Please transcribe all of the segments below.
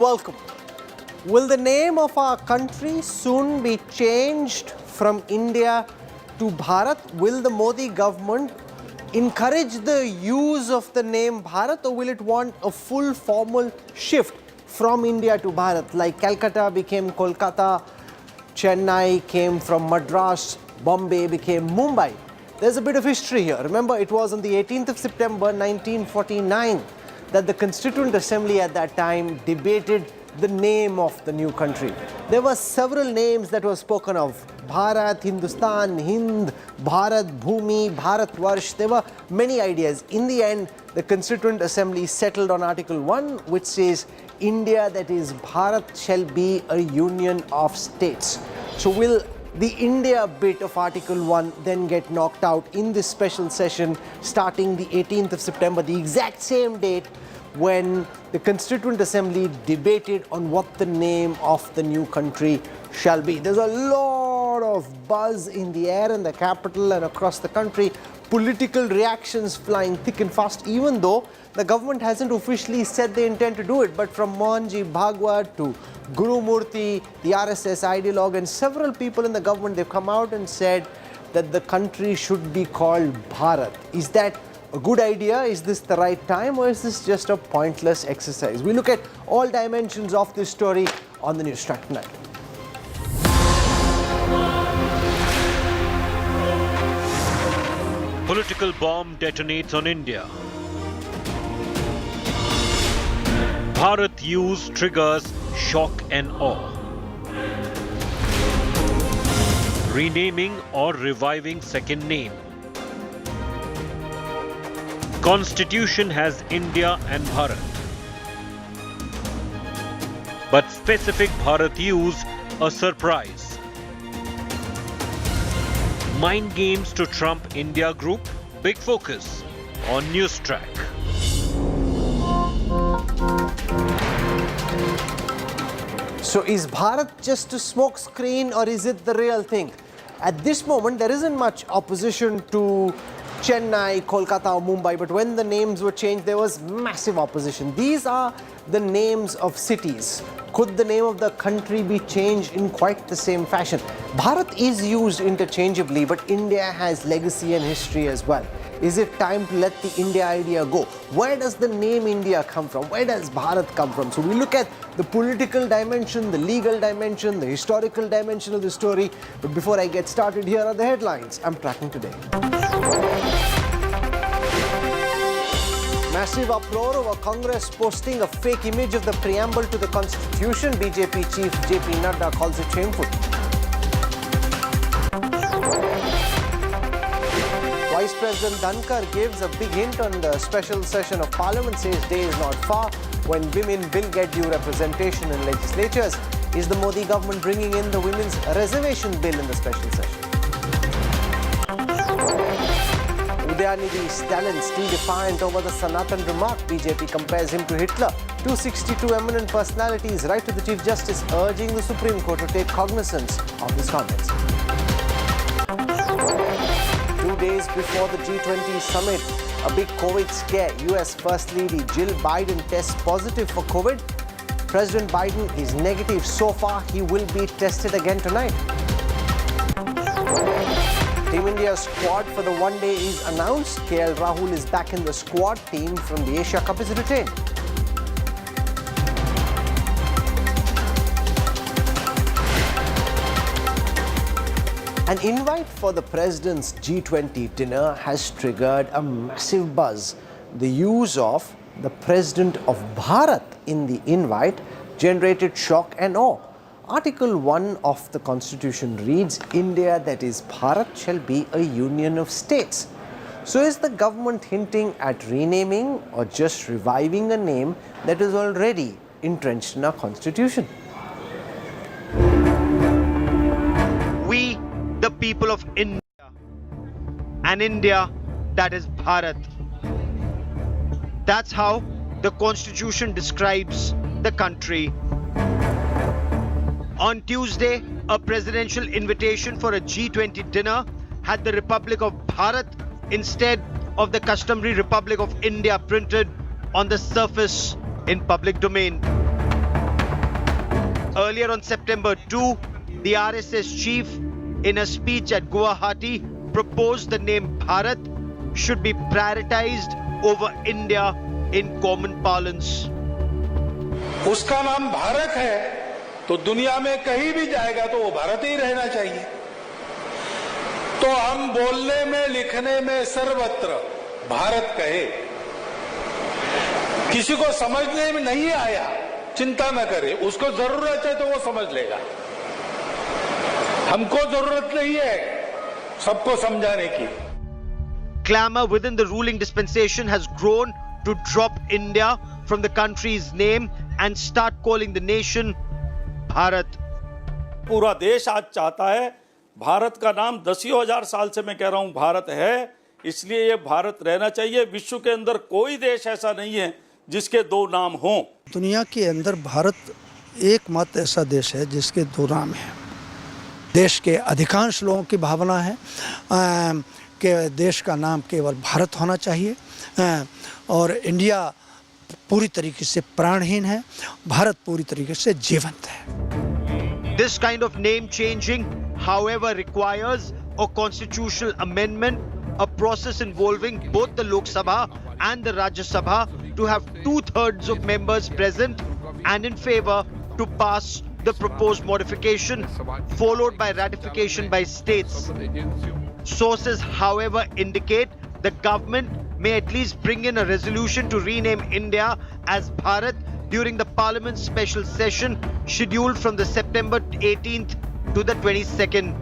Welcome. Will the name of our country soon be changed from India to Bharat? Will the Modi government encourage the use of the name Bharat, or will it want a full formal shift from India to Bharat? Like Calcutta became Kolkata, Chennai came from Madras, Bombay became Mumbai. There's a bit of history here. Remember, it was on the 18th of September 1949 that the Constituent Assembly at that time debated the name of the new country. There were several names that were spoken of: Bharat, Hindustan, Hind, Bharat, Bhumi, Bharatvarsh. There were many ideas. In the end, the Constituent Assembly settled on Article 1, which says India, that is Bharat, shall be a union of states. So will the India bit of Article 1 then get knocked out in this special session starting the 18th of September, the exact same date when the Constituent Assembly debated on what the name of the new country shall be? There's a lot of buzz in the air in the capital and across the country. Political reactions flying thick and fast, even though the government hasn't officially said they intend to do it. But from Mohanji Bhagwat to Guru Murthy, the RSS ideologue, and several people in the government, they've come out and said that the country should be called Bharat. Is that a good idea? Is this the right time, or is this just a pointless exercise? We look at all dimensions of this story on the Newstrack tonight. Political bomb detonates on India. Bharat use triggers shock and awe. Renaming or reviving second name. Constitution has India and Bharat. But specific Bharat use a surprise. Mind games to trump India group, big focus on Newstrack. So is Bharat just a smokescreen, or is it the real thing? At this moment, there isn't much opposition to Chennai, Kolkata or Mumbai, but when the names were changed, there was massive opposition. These are the names of cities. Could the name of the country be changed in quite the same fashion? Bharat is used interchangeably, but India has legacy and history as well. Is it time to let the India idea go? Where does the name India come from? Where does Bharat come from? So we look at the political dimension, the legal dimension, the historical dimension of the story. But before I get started, here are the headlines I'm tracking today. Massive uproar over Congress posting a fake image of the preamble to the Constitution. BJP chief JP Nadda calls it shameful. Vice President Dhankar gives a big hint on the special session of Parliament, says day is not far when women will get due representation in legislatures. Is the Modi government bringing in the women's reservation bill in the special session? Udayanidi's talent still defiant over the Sanatan remark. BJP compares him to Hitler. 262 eminent personalities write to the Chief Justice urging the Supreme Court to take cognizance of his comments. 2 days before the G20 summit, a big COVID scare. US First Lady Jill Biden tests positive for COVID. President Biden is negative so far. He will be tested again tonight. Team India's squad for the one day is announced. KL Rahul is back in the squad. Team from the Asia Cup is retained. An invite for the president's G20 dinner has triggered a massive buzz. The use of the president of Bharat in the invite generated shock and awe. Article 1 of the Constitution reads, India, that is Bharat, shall be a union of states. So is the government hinting at renaming or just reviving a name that is already entrenched in our Constitution? We, the people of India, and India, that is Bharat. That's how the Constitution describes the country. On Tuesday, a presidential invitation for a G20 dinner had the Republic of Bharat instead of the customary Republic of India printed on the surface in public domain. Earlier on September 2, the RSS chief, in a speech at Guwahati, proposed the name Bharat should be prioritized over India in common parlance. उसका नाम भारत है तो दुनिया में कहीं भी जाएगा तो वो भारत ही रहना चाहिए. तो हम बोलने में लिखने में सर्वत्र भारत कहे. किसी को समझने में नहीं आया, चिंता न करे, उसको जरूरत है तो वो समझ लेगा. हमको जरूरत नहीं है सबको समझाने की. Clamor within the ruling dispensation has grown to drop India from the country's name and start calling the nation Bharat. पूरा देश आज चाहता है, भारत का नाम दसियों हजार साल से मैं कह रहा हूं भारत है, इसलिए ये भारत रहना चाहिए. विश्व के अंदर कोई देश ऐसा नहीं है जिसके दो नाम हों. दुनिया के अंदर भारत एकमात्र ऐसा देश है जिसके दो नाम हैं. देश के अधिकांश लोगों की भावना है कि देश का नाम केवल भारत होना चाहिए और इंडिया पूरी तरीके से प्राणहीन है, भारत पूरी तरीके से जीवंत है. This kind of name changing, however, requires a constitutional amendment, a process involving both the Lok Sabha and the Rajya Sabha to have 2/3 of members present and in favor to pass the proposed modification, followed by ratification by states. Sources, however, indicate the government may at least bring in a resolution to rename India as Bharat during the Parliament's special session scheduled from the September 18th to the 22nd.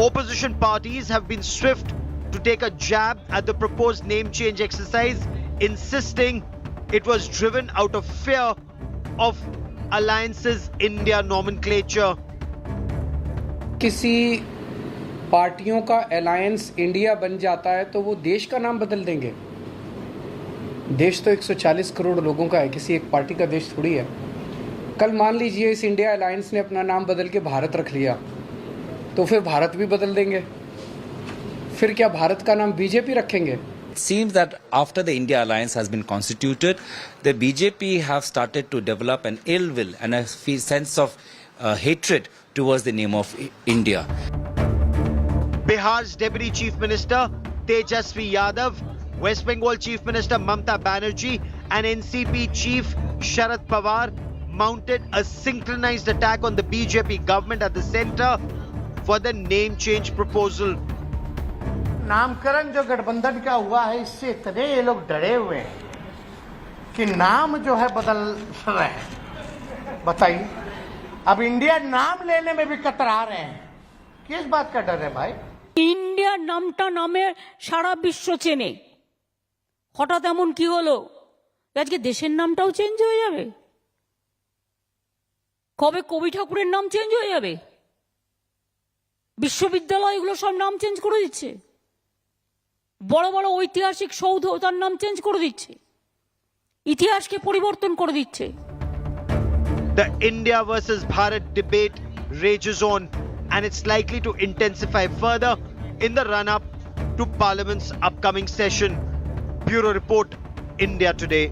Opposition parties have been swift to take a jab at the proposed name change exercise, insisting it was driven out of fear of Alliance's India nomenclature. किसी पार्टियों का alliance India बन जाता है तो वो देश का नाम बदल देंगे. देश तो 140 करोड़ लोगों का है, किसी एक पार्टी का देश थोड़ी है. कल मान लीजिए इस इंडिया अलायंस ने अपना नाम बदल के भारत रख लिया तो फिर भारत भी बदल देंगे. फिर क्या भारत का नाम बीजेपी रखेंगे? It seems that after the India alliance has been constituted, the BJP have started to develop an ill will and a sense of hatred towards the name of India. Bihar's Deputy Chief Minister Tejasvi Yadav, West Bengal Chief Minister Mamta Banerjee and NCP Chief Sharad Pawar mounted a synchronized attack on the BJP government at the centre for the name change proposal. नामकरण जो गठबंधन का हुआ है इससे इतने ये लोग डरे हुए हैं कि नाम जो है बदल रहे हैं. बताइए, अब इंडिया नाम लेने में भी कतरा रहे हैं. किस बात का डर है भाई? इंडिया नामटा नामे सारा विश्व চেনে. হঠাৎ এমন কি হলো আজকে দেশের নামটাও চেঞ্জ হয়ে যাবে? কবে কবি ঠাকুরের নাম চেঞ্জ হয়ে যাবে? বিশ্ববিদ্যালয়গুলো সব নাম চেঞ্জ করে দিচ্ছে. বড় বড় ঐতিহাসিক সৌধ তার নাম চেঞ্জ করে দিচ্ছে, ইতিহাসকে পরিবর্তন করে দিচ্ছে. The India versus Bharat debate rages on and it's likely to intensify further in the run-up to Parliament's upcoming session. Bureau Report, India Today.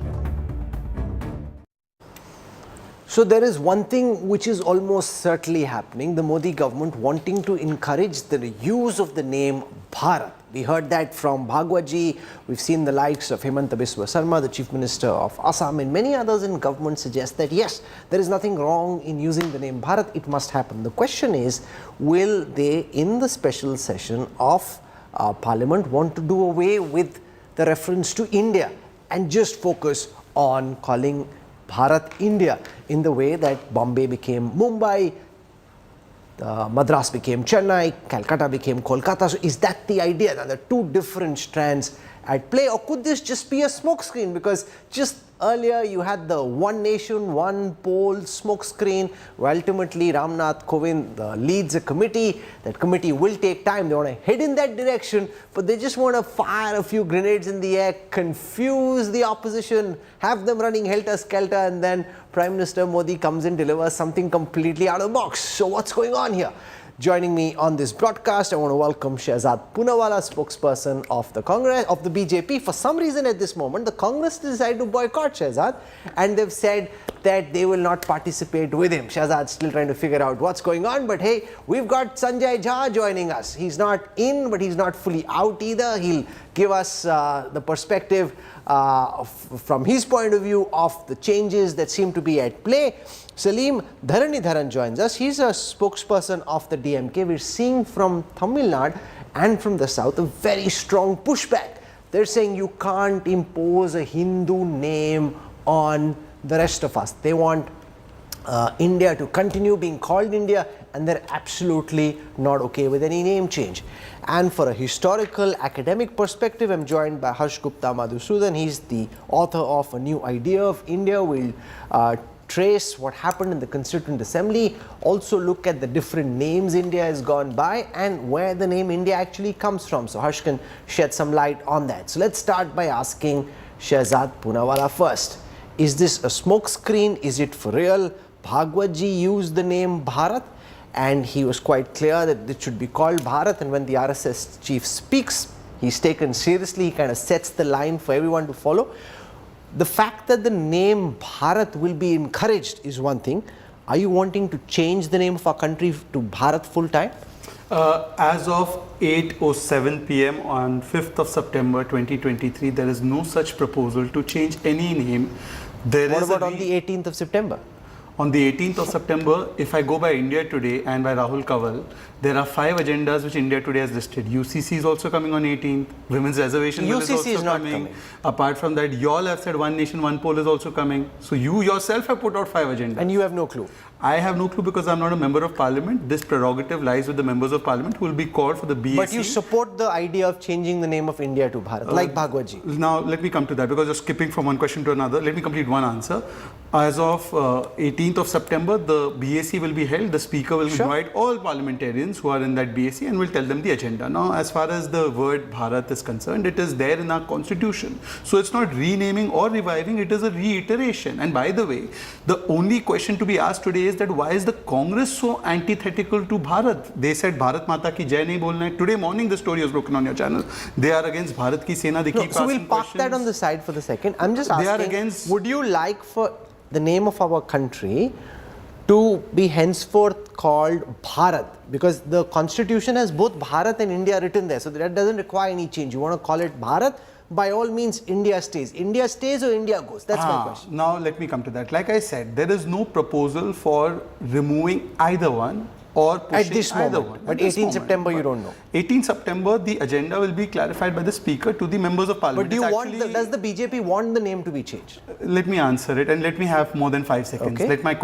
So there is one thing which is almost certainly happening, the Modi government wanting to encourage the use of the name Bharat. We heard that from Bhagwatji, we've seen the likes of Hemanta Biswa Sarma, the Chief Minister of Assam, and many others in government suggest that yes, there is nothing wrong in using the name Bharat, it must happen. The question is, will they in the special session of Parliament want to do away with the reference to India and just focus on calling Bharat India in the way that Bombay became Mumbai, Madras became Chennai, Calcutta became Kolkata. So is that the idea, that there are two different strands at play, or could this just be a smokescreen? Because just earlier you had the one nation, one poll smokescreen, where ultimately Ramnath Kovind leads a committee. That committee will take time. They want to head in that direction, but they just want to fire a few grenades in the air, confuse the opposition, have them running helter-skelter, and then Prime Minister Modi comes in, delivers something completely out of the box. So what's going on here? Joining me on this broadcast, I want to welcome Shehzad Poonawala, spokesperson of the Congress, of the BJP. For some reason at this moment, the Congress decided to boycott Shehzad, and they've said that they will not participate with him. Shahzad's still trying to figure out what's going on, but hey, we've got Sanjay Jha joining us. He's not in, but he's not fully out either. He'll give us the perspective from his point of view of the changes that seem to be at play. Salim Dharanidharan joins us. He's a spokesperson of the DMK. We're seeing from Tamil Nadu and from the south a very strong pushback. They're saying you can't impose a Hindu name on the rest of us. They want India to continue being called India, and they're absolutely not okay with any name change. And for a historical academic perspective, I'm joined by Harsh Gupta Madhusudan. He's the author of A New Idea of India. We'll trace what happened in the Constituent Assembly, also look at the different names India has gone by and where the name India actually comes from. So Harsh can shed some light on that. So let's start by asking Shahzad Poonawalla first. Is this a smokescreen? Is it for real? Bhagwat ji used the name Bharat and he was quite clear that it should be called Bharat, and when the RSS chief speaks, he's taken seriously. He kind of sets the line for everyone to follow. The fact that the name Bharat will be encouraged is one thing. Are you wanting to change the name of our country to Bharat full time? As of 8:07 p.m. on 5th of September 2023, there is no such proposal to change any name. What about on the 18th of September? On the 18th of September, if I go by India Today and by Rahul Kanwal, there are 5 agendas which India Today has listed. UCC is also coming on 18th. Women's Reservation Bill is also coming. Apart from that, you all have said One Nation, One Poll is also coming. So you yourself have put out 5 agendas. And you have no clue? I have no clue because I'm not a member of parliament. This prerogative lies with the members of parliament who will be called for the BAC. But you support the idea of changing the name of India to Bharat, like Bhagwat ji. Now, let me come to that because you're skipping from one question to another. Let me complete one answer. As of 18th of September, the BAC will be held. The Speaker will invite all parliamentarians who are in that BAC and will tell them the agenda. Now, as far as the word Bharat is concerned, it is there in our constitution. So, it's not renaming or reviving, it is a reiteration. And by the way, the only question to be asked today is that why is the Congress so antithetical to Bharat? They said Bharat Mata ki Jai nahi bolna hai. Today morning, the story was broken on your channel. They are against Bharat ki Sena. They keep so asking we'll park questions. that on the side for the second. I'm just asking, they are against, would you like for the name of our country to be henceforth called Bharat? Because the constitution has both Bharat and India written there, so that doesn't require any change. You want to call it Bharat, by all means India stays. India stays or India goes? That's my question. Now let me come to that. Like I said, there is no proposal for removing either one or pushing at this either moment. one. But 18 September you don't know. 18 September the agenda will be clarified by the Speaker to the members of parliament. But do you want does the BJP want the name to be changed? Let me answer it and let me have more than 5 seconds. Okay. Let my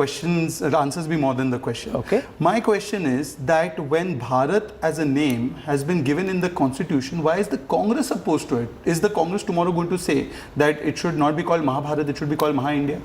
answers be more than the question. Okay. My question is that when Bharat as a name has been given in the constitution, why is the Congress opposed to it? Is the Congress tomorrow going to say that it should not be called Mahabharat, it should be called Maha-India?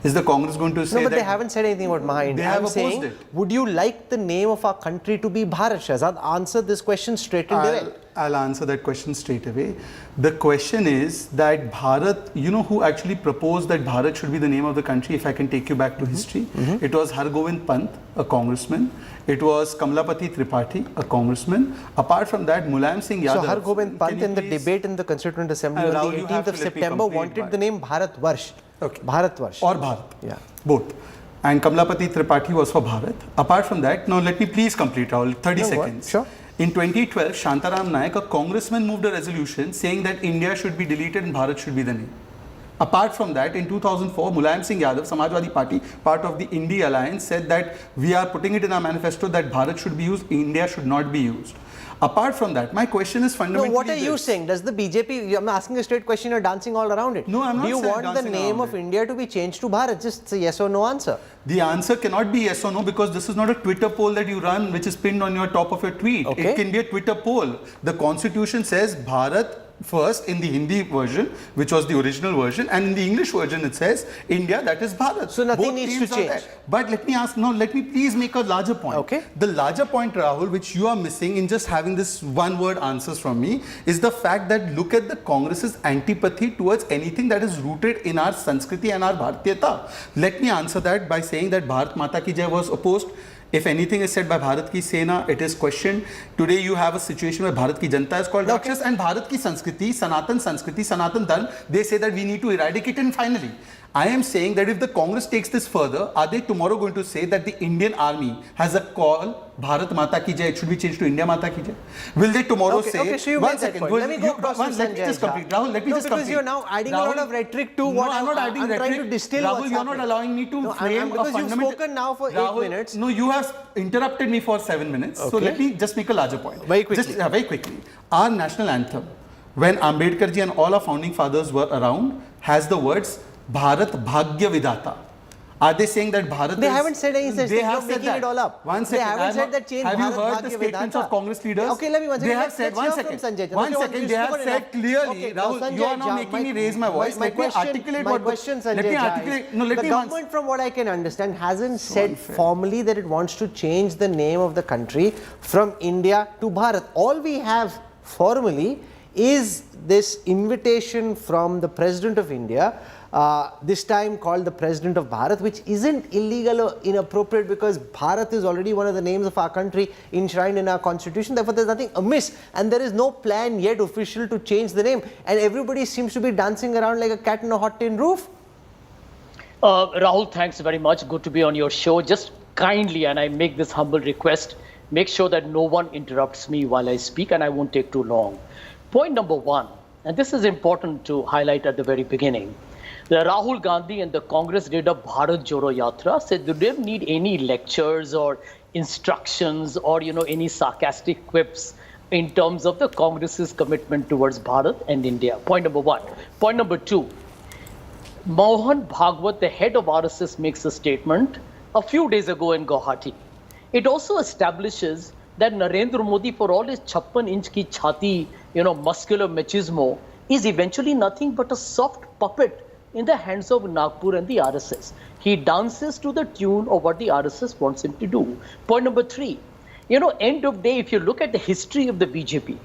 Is the Congress going to say that? No, but they haven't said anything about Maha-India. They have I'm saying, opposed it. would you like the name of our country to be Bharat? Shahzad, answer this question straight and direct. I'll answer that question straight away. The question is that Bharat, you know who actually proposed that Bharat should be the name of the country? If I can take you back to history, it was Hargovind Pant, a congressman. It was Kamlapati Tripathi, a congressman. Apart from that, Mulayam Singh Yadav. So Hargovind Pant in the debate in the Constituent Assembly on the 18th of September wanted the name Bharat Varsh. Okay. Bharat Varsh. Or Bharat. Yeah. Both. And Kamlapati Tripathi was for Bharat. Apart from that, now let me please complete, Rahul, 30 seconds. Sure. In 2012, Shantaram Naik, a congressman, moved a resolution saying that India should be deleted and Bharat should be the name. Apart from that, in 2004, Mulayam Singh Yadav, Samajwadi Party, part of the India Alliance, said that we are putting it in our manifesto that Bharat should be used, India should not be used. Apart from that, my question is fundamentally No, what are you saying? Does the BJP, I'm asking a straight question, you're dancing all around it. No, I'm not Do you want the name of India to be changed to Bharat? Just a yes or no answer. The answer cannot be yes or no because this is not a Twitter poll that you run which is pinned on your top of your tweet. Okay. It can be a Twitter poll. The constitution says Bharat first in the Hindi version, which was the original version, and in the English version it says India, that is Bharat. So nothing Both needs teams to are change. there. But let me ask, now let me please make a larger point. Okay. The larger point, Rahul, which you are missing in just having this one word answers from me, is the fact that look at the Congress's antipathy towards anything that is rooted in our Sanskriti and our Bharatiyata. Let me answer that by saying that Bharat Mata Ki Jai was opposed. If anything is said by Bharat Ki Sena, it is questioned. Today you have a situation where Bharat Ki Janta is called Rakshas and Bharat Ki Sanskriti, Sanatan Dharm, they say that we need to eradicate it. And finally, I am saying that if the Congress takes this further, are they tomorrow going to say that the Indian army has a call, Bharat Mata ki jai, it should be changed to India Mata ki jai? Will they tomorrow say, okay, so you one made that second, point. Let me go across to let me Sanjay just Jha. complete. Rahul, let me just complete. Because you're now adding a lot of rhetoric to what I'm not adding I'm rhetoric. trying to distill Rahul, what's you're not happening. allowing me to frame because a you've fundamental... spoken now for Rahul, 8 minutes. No, you have interrupted me for 7 minutes. So Okay. let me just make a larger point. Very quickly. Very quickly. Our national anthem, when Ambedkar ji and all our founding fathers were around, has the words Bharat Bhagya Vidata. Are they saying that Bharat They is... haven't said any such They thing. have You're said making that. it all up. One second. They haven't said that change Have you Bharat heard the Bhagya statements Vedanta? of Congress leaders? Okay, let me one second. They have Let's said, hear one from second. Sanjay Jha. One Okay, second, you've they have spoken said enough. clearly, Okay, now Rahul, you Sanjay are now Jha, making me raise my voice. Let me articulate my what... question, Sanjay Let me Jha, articulate... is No, let the me... government, from what I can understand, hasn't said unfair. formally that it wants to change the name of the country from India to Bharat. All we have formally is this invitation from the President of India, this time called the President of Bharat, which isn't illegal or inappropriate because Bharat is already one of the names of our country enshrined in our constitution. Therefore, there's nothing amiss, and there is no plan yet official to change the name. And everybody seems to be dancing around like a cat on a hot tin roof. Rahul, thanks very much. Good to be on your show. Just kindly, and I make this humble request, make sure that no one interrupts me while I speak, and I won't take too long. Point number one, and this is important to highlight at the very beginning. The Rahul Gandhi and the Congress did a Bharat Joro Yatra, said they didn't need any lectures or instructions or any sarcastic quips in terms of the Congress's commitment towards Bharat and India. Point number one. Point number two, Mohan Bhagwat, the head of RSS, makes a statement a few days ago in Guwahati. It also establishes that Narendra Modi, for all his 56-inch ki chhati, muscular machismo, is eventually nothing but a soft puppet in the hands of Nagpur and the RSS. He dances to the tune of what the RSS wants him to do. Point number three, end of day, if you look at the history of the BJP,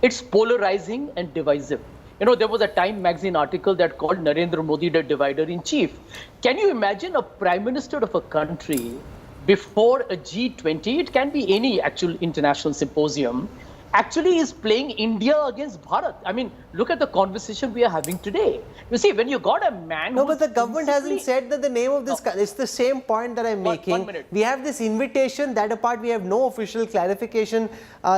it's polarizing and divisive. There was a Time magazine article that called Narendra Modi the divider in chief. Can you imagine a prime minister of a country before a G20, it can be any actual international symposium, actually is playing India against Bharat? I mean, look at the conversation we are having today. You see, when you got a man... No, but the government hasn't said that the name of this... It's the same point that I'm making. 1 minute. We have this invitation, that apart, we have no official clarification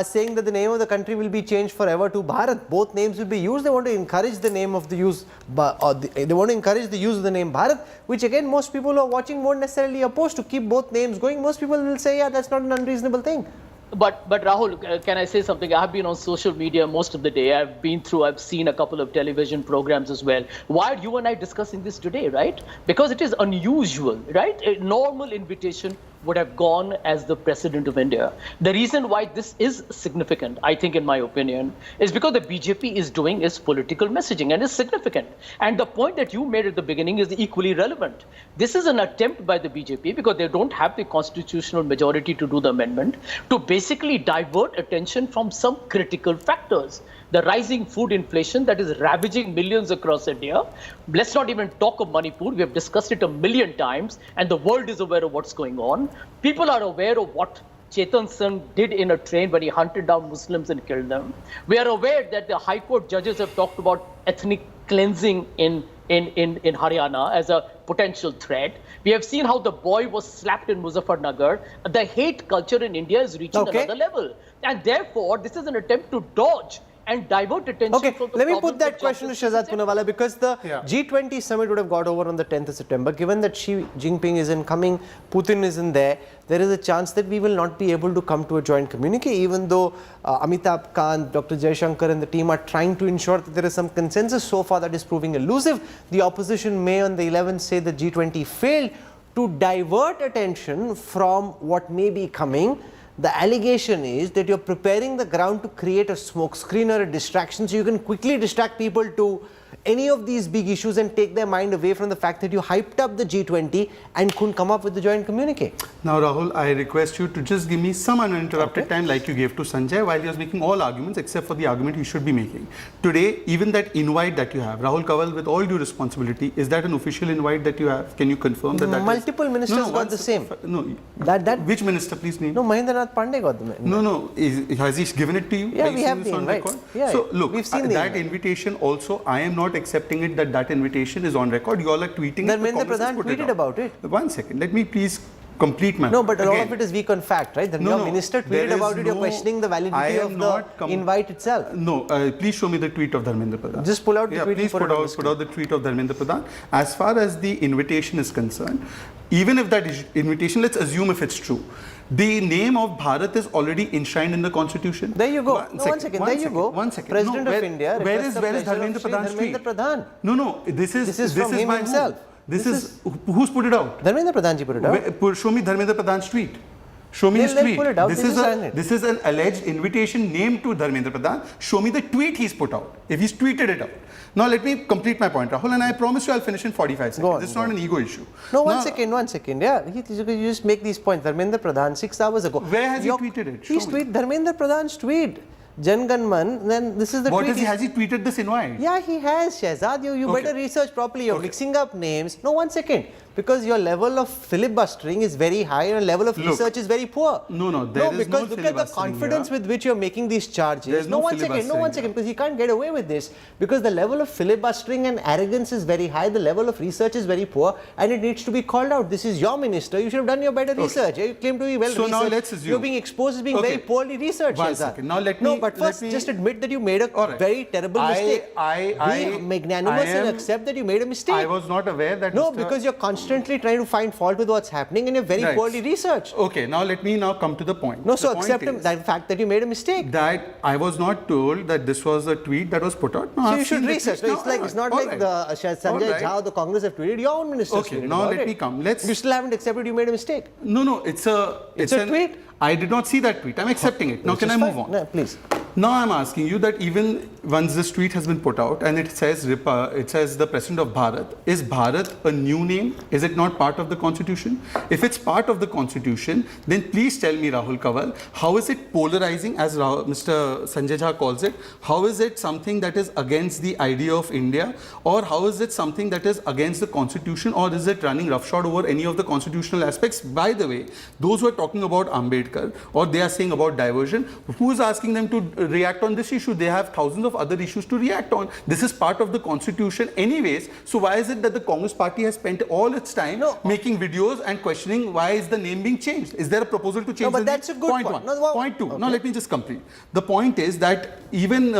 saying that the name of the country will be changed forever to Bharat. Both names will be used. They want to encourage the name of the use... they want to encourage the use of the name Bharat, which again, most people who are watching won't necessarily oppose to keep both names going. Most people will say, yeah, that's not an unreasonable thing. But Rahul, can I say something? I have been on social media most of the day. I've seen a couple of television programs as well. Why are you and I discussing this today, right? Because it is unusual, right? A normal invitation would have gone as the President of India. The reason why this is significant, I think, in my opinion, is because the BJP is doing its political messaging and is significant. And the point that you made at the beginning is equally relevant. This is an attempt by the BJP, because they don't have the constitutional majority to do the amendment, to basically divert attention from some critical factors. The rising food inflation that is ravaging millions across India. Let's not even talk of Manipur. We have discussed it a million times, and the world is aware of what's going on. People are aware of what Chetan Singh did in a train when he hunted down Muslims and killed them. We are aware that the High Court judges have talked about ethnic cleansing in Haryana as a potential threat. We have seen how the boy was slapped in Muzaffarnagar. The hate culture in India is reaching another level. And therefore, this is an attempt to dodge and divert attention from the let me put that question to Shahzad Poonawalla, because the G20 summit would have got over on the 10th of September. Given that Xi Jinping isn't coming, Putin isn't there, there is a chance that we will not be able to come to a joint communique, even though Amitabh Kant, Dr. Jaishankar and the team are trying to ensure that there is some consensus. So far, that is proving elusive. The opposition may on the 11th say the G20 failed to divert attention from what may be coming. The allegation is that you're preparing the ground to create a smokescreen or a distraction, so you can quickly distract people to any of these big issues and take their mind away from the fact that you hyped up the G20 and couldn't come up with the joint communique. Now, Rahul, I request you to just give me some uninterrupted time like you gave to Sanjay while he was making all arguments except for the argument he should be making. Today, even that invite that you have, Rahul Kanwal, with all due responsibility, is that an official invite that you have? Can you confirm that Multiple ministers got the same. No. Which minister, please name? No, Mahendranath Pandey got the invite. No. Has he given it to you? Yeah, we have the invite. So, look, we've seen that invitation also, I am not not accepting it that invitation is on record. You all are tweeting it. Dharmendra Pradhan tweeted about it. 1 second. Let me please complete my No, but a lot Again, of it is weak on fact, right? No, Your no, minister there tweeted is about it. You're no- questioning the I validity am of not the invite itself. No, please show me the tweet of Dharmendra Pradhan. Just pull out the Yeah, tweet and please put put it on the out the tweet of Dharmendra Pradhan. As far as the invitation is concerned, even if that invitation, let's assume if it's true, the name of Bharat is already enshrined in the constitution. There you go. One second. There you go. 1 second. President No, of India. Where requests is the pleasure of Dharmendra Shri Pradhan's tweet? Dharmendra Pradhan. No, this is from him by himself. Who? This is who's put it out? Dharmendra Pradhan ji put it out. Show me Dharmendra Pradhan's tweet. Show me his They'll tweet. pull it out. This They is just ran it. this is an alleged invitation named to Dharmendra Pradhan. Show me the tweet he's put out. If he's tweeted it out. Now let me complete my point, Rahul, and I promise you I'll finish in 45 seconds. Go on, This is go not on. an ego issue. No, Now, one second. Yeah, you just make these points. Dharmendra Pradhan 6 hours ago. Where has he tweeted it? Show He's me. tweeted Dharmendra Pradhan's tweet. Jan Gan Man. Then this is the What tweet. is he? Has he tweeted this invite? Yeah, he has, Shehzad. You Okay. better research properly. You're Okay. mixing up names. No, 1 second. Because your level of filibustering is very high and level of Look. research is very poor. No, there is because no look at the filibustering confidence here. with which you're making these charges. There's no 1 second. No, 1 filibustering second. Because he can't get away with this. Because the level of filibustering and arrogance is very high. The level of research is very poor. And it needs to be called out. This is your minister. You should have done your better research. You claim to be well So researched. now let's assume- You're being exposed as being Okay. very poorly researched, 1 Shehzad. second. Now let No, me- but first let me- just admit that you made a All right. very terrible mistake. Be magnanimous and accept that you made a mistake. I was not aware that. No, Mr. because you're constantly trying to find fault with what's happening and you're very Right. poorly researched. Okay, now let me now come to the point. No, so The point accept is the fact that you made a mistake. that I was not told that this was a tweet that was put out. No, So I've you should seen the research. tweet. No, it's not all like right. the All Sanjay right. Jha, the Congress have tweeted. Your own minister Okay, now let me come. You still haven't accepted you made a mistake. No, it's a tweet. I did not see that tweet. I'm accepting it. Now Which can is I move fine. on? No, please. Now I'm asking you that even once this tweet has been put out and it says the President of Bharat, is Bharat a new name? Is it not part of the Constitution? If it's part of the Constitution, then please tell me, Rahul Kanwal, how is it polarizing, as Mr. Sanjay Jha calls it? How is it something that is against the idea of India, or how is it something that is against the Constitution, or is it running roughshod over any of the constitutional aspects? By the way, those who are talking about Ambedkar, or they are saying about diversion, who is asking them to react on this issue? They have thousands of other issues to react on. This is part of the Constitution anyways. So why is it that the Congress party has spent all its time making videos and questioning why is the name being changed? Is there a proposal to change No, but the that's name? a good point. One. No, Point two. okay. Now let me just complete. The point is that even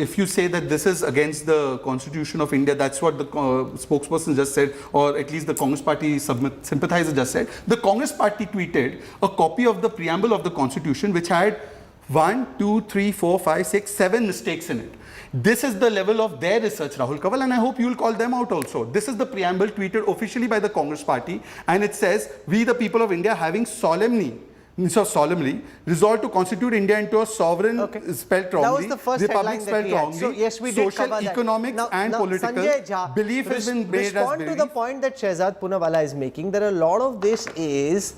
if you say that this is against the Constitution of India, that's what the spokesperson just said, or at least the Congress party sympathizer just said. The Congress party tweeted a copy of the preamble of the Constitution which had 1, 2, 3, 4, 5, 6, 7 mistakes in it. This is the level of their research, Rahul Kanwal, and I hope you will call them out also. This is the preamble tweeted officially by the Congress party, and it says, "We the people of India having solemnly resolved to constitute India into a sovereign spelled wrongly, That was the first republic headline that spelled we had. wrongly, So yes, we did social, cover that. economics and now, political Sanjay Jha, belief has been made as respond to belief." the point that Shehzad Poonawalla is making. That a lot of this is,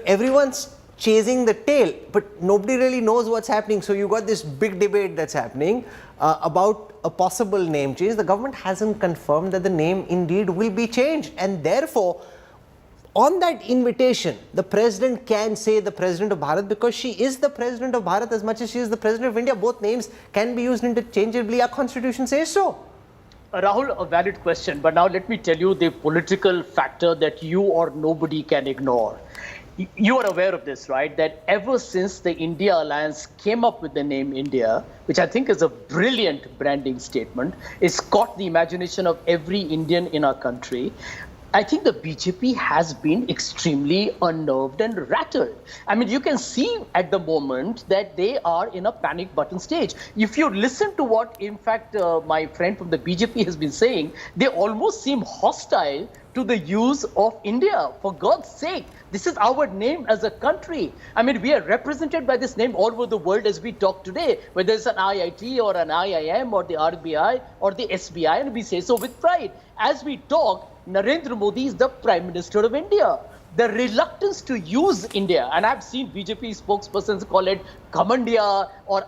everyone's chasing the tail, but nobody really knows what's happening. So you got this big debate that's happening about a possible name change. The government hasn't confirmed that the name indeed will be changed, and therefore, on that invitation, the president can say the President of Bharat because she is the President of Bharat as much as she is the President of India. Both names can be used interchangeably. Our constitution says so. Rahul, a valid question, but now let me tell you the political factor that you or nobody can ignore. You are aware of this, right? That ever since the India Alliance came up with the name India, which I think is a brilliant branding statement, it's caught the imagination of every Indian in our country. I think the BJP has been extremely unnerved and rattled. I mean, you can see at the moment that they are in a panic button stage. If you listen to what, in fact, my friend from the BJP has been saying, they almost seem hostile to the use of India. For God's sake, this is our name as a country. I mean, we are represented by this name all over the world as we talk today, whether it's an IIT or an IIM or the RBI or the SBI, and we say so with pride. As we talk, Narendra Modi is the Prime Minister of India. The reluctance to use India, and I've seen BJP spokespersons call it Kamandia or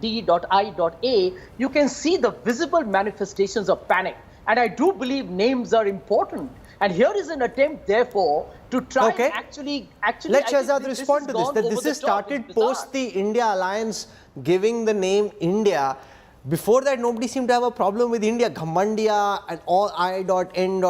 I.N.D.I.A, you can see the visible manifestations of panic. And I do believe names are important. And here is an attempt, therefore, to try and actually Let Shehzad respond to this. That this has started post the India Alliance giving the name India. Before that, nobody seemed to have a problem with India. Ghamandia and all I.N.D.I.A,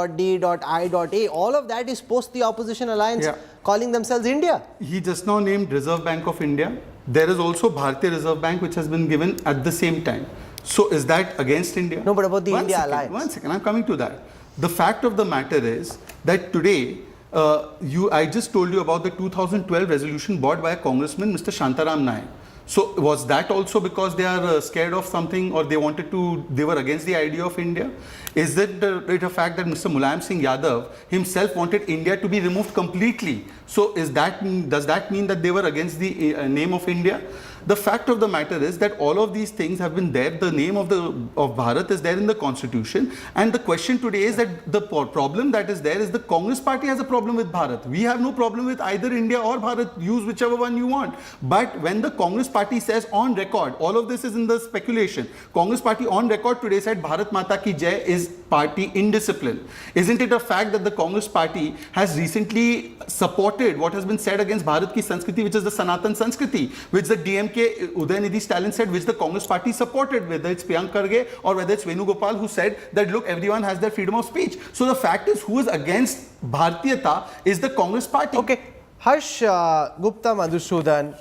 all of that is post the opposition alliance calling themselves India. He just now named Reserve Bank of India. There is also Bharatiya Reserve Bank which has been given at the same time. So is that against India? No, but about the India alliance. One second, I'm coming to that. The fact of the matter is that today, I just told you about the 2012 resolution brought by a congressman, Mr. Shantaram Naik. So was that also because they are scared of something, or they were against the idea of India? Is it a fact that Mr. Mulayam Singh Yadav himself wanted India to be removed completely? So does that mean that they were against the name of India? The fact of the matter is that all of these things have been there. The name of Bharat is there in the constitution, and the question today is that the problem that is there is the Congress party has a problem with Bharat. We have no problem with either India or Bharat. Use whichever one you want. But when the Congress party says on record, all of this is in the speculation. Congress party on record today said Bharat Mata Ki Jai is party indiscipline. Isn't it a fact that the Congress party has recently supported what has been said against Bharat Ki Sanskriti, which is the Sanatan Sanskriti, which the DMK Udayanidhi Stalin said, which the Congress party supported, whether it's Priyank Kharge or whether it's Venugopal, who said that look, everyone has their freedom of speech. So the fact is, who is against Bharatiyata is the Congress party. Okay, Harsh Gupta Madhusudan,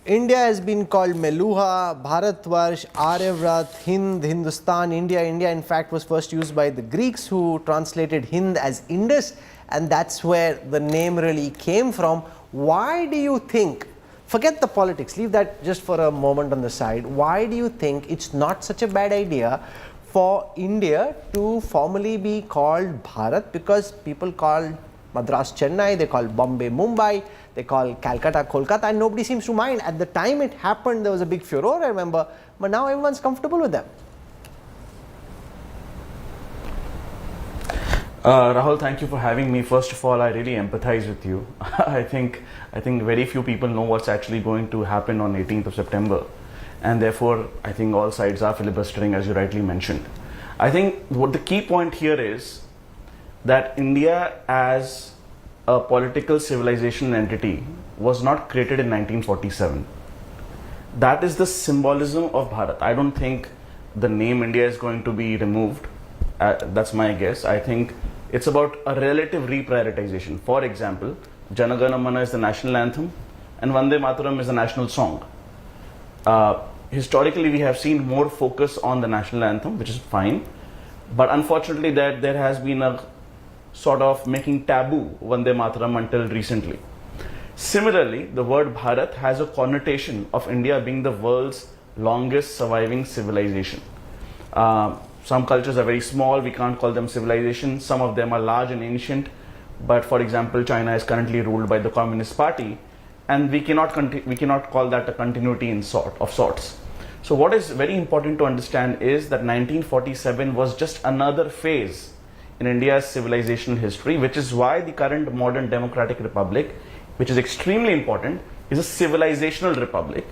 India has been called Meluha, Bharatvarsh, Aryavrat, Hind, Hindustan, India. India in fact was first used by the Greeks, who translated Hind as Indus, and that's where the name really came from. Why do you think, forget the politics, leave that just for a moment on the side, why do you think it's not such a bad idea for India to formally be called Bharat? Because people call Madras Chennai, they call Bombay Mumbai, they call Calcutta Kolkata, and nobody seems to mind. At the time it happened, there was a big furore, I remember, but now everyone's comfortable with them. Rahul, thank you for having me. First of all, I really empathize with you. I think very few people know what's actually going to happen on 18th of September, and therefore I think all sides are filibustering, as you rightly mentioned. I think what the key point here is that India as a political civilization entity was not created in 1947. That is the symbolism of Bharat. I don't think the name India is going to be removed. That's my guess. I think it's about a relative reprioritization. For example, Jana Gana Mana is the national anthem and Vande Mataram is the national song. Historically, we have seen more focus on the national anthem, which is fine. But unfortunately, there has been a sort of making taboo Vande Mataram until recently. Similarly, the word Bharat has a connotation of India being the world's longest surviving civilization. Some cultures are very small, we can't call them civilizations. Some of them are large and ancient. But for example, China is currently ruled by the Communist Party, and we cannot call that a continuity of sorts. So what is very important to understand is that 1947 was just another phase in India's civilizational history, which is why the current modern democratic republic, which is extremely important, is a civilizational republic.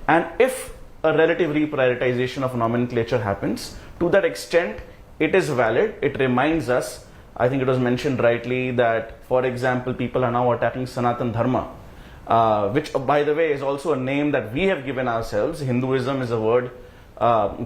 And if a relative reprioritization of nomenclature happens, to that extent, it is valid. It reminds us, I think it was mentioned rightly, that, for example, people are now attacking Sanatan Dharma, which, by the way, is also a name that we have given ourselves. Hinduism is a word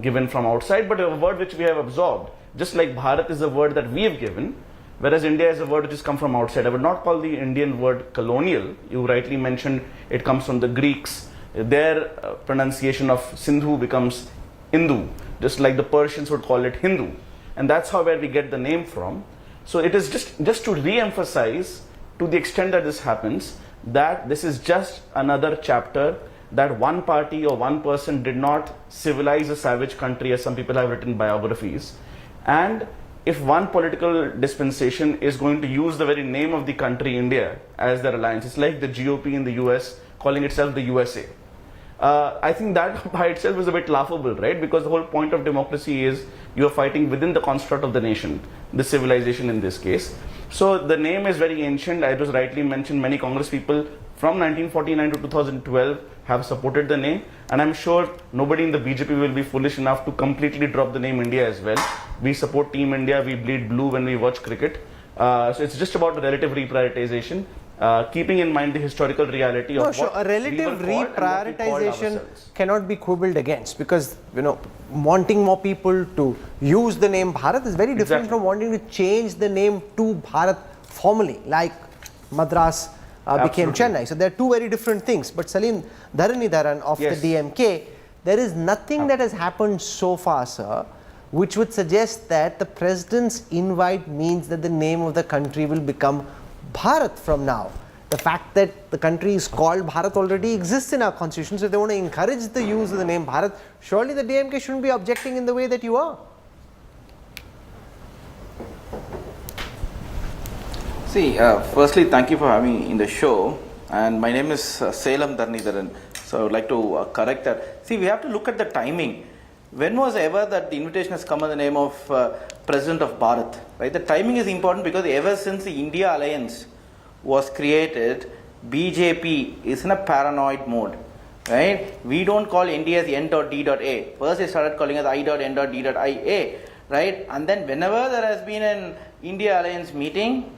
given from outside, but a word which we have absorbed. Just like Bharat is a word that we have given, whereas India is a word which has come from outside. I would not call the Indian word colonial. You rightly mentioned it comes from the Greeks. Their pronunciation of Sindhu becomes Hindu, just like the Persians would call it Hindu. And that's where we get the name from. So it is just to re-emphasize, to the extent that this happens, that this is just another chapter, that one party or one person did not civilize a savage country, as some people have written biographies. And if one political dispensation is going to use the very name of the country, India, as their alliance, it's like the GOP in the US calling itself the USA. I think that by itself is a bit laughable, right? Because the whole point of democracy is you are fighting within the construct of the nation, the civilization in this case. So the name is very ancient. I was rightly mentioned, many Congress people from 1949 to 2012 have supported the name, and I'm sure nobody in the BJP will be foolish enough to completely drop the name India as well. We support Team India, we bleed blue when we watch cricket. So it's just about relative reprioritization. keeping in mind the historical reality No, of sure. what A relative we were called and what we called reprioritization ourselves. cannot be quibbled against, because wanting more people to use the name Bharat is very different Exactly. from wanting to change the name to Bharat formally, like Madras became Absolutely. Chennai. So they are two very different things. But Salim Dharanidharan of Yes. the DMK, there is nothing that has happened so far, sir, which would suggest that the president's invite means that the name of the country will become Bharat from now. The fact that the country is called Bharat already exists in our constitution, so if they want to encourage the use of the name Bharat, surely the DMK shouldn't be objecting in the way that you are. See, firstly, thank you for having me in the show. And my name is Salem Dharnidharan. So I would like to correct that. See, we have to look at the timing. When was ever that the invitation has come in the name of President of Bharat? Right? The timing is important because ever since the India Alliance was created, BJP is in a paranoid mode. Right? We don't call India as N.D.A. First they started calling us I.N.D.IA. Right? And then whenever there has been an India Alliance meeting,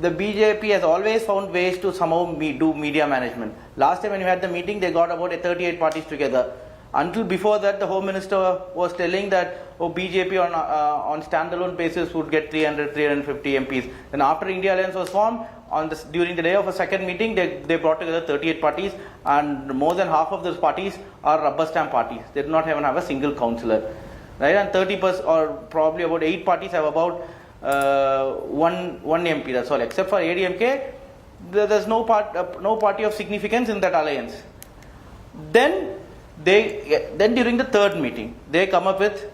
the BJP has always found ways to somehow do media management. Last time when we had the meeting, they got about 38 parties together. Until before that, the Home Minister was telling that BJP on standalone basis would get 300, 350 MPs. Then after India Alliance was formed, during the day of a second meeting, they brought together 38 parties, and more than half of those parties are rubber stamp parties. They do not even have a single councillor. Right? And 30% or probably about 8 parties have about one MP, that's all. Except for ADMK, there's no party of significance in that alliance. Then during the third meeting, they come up with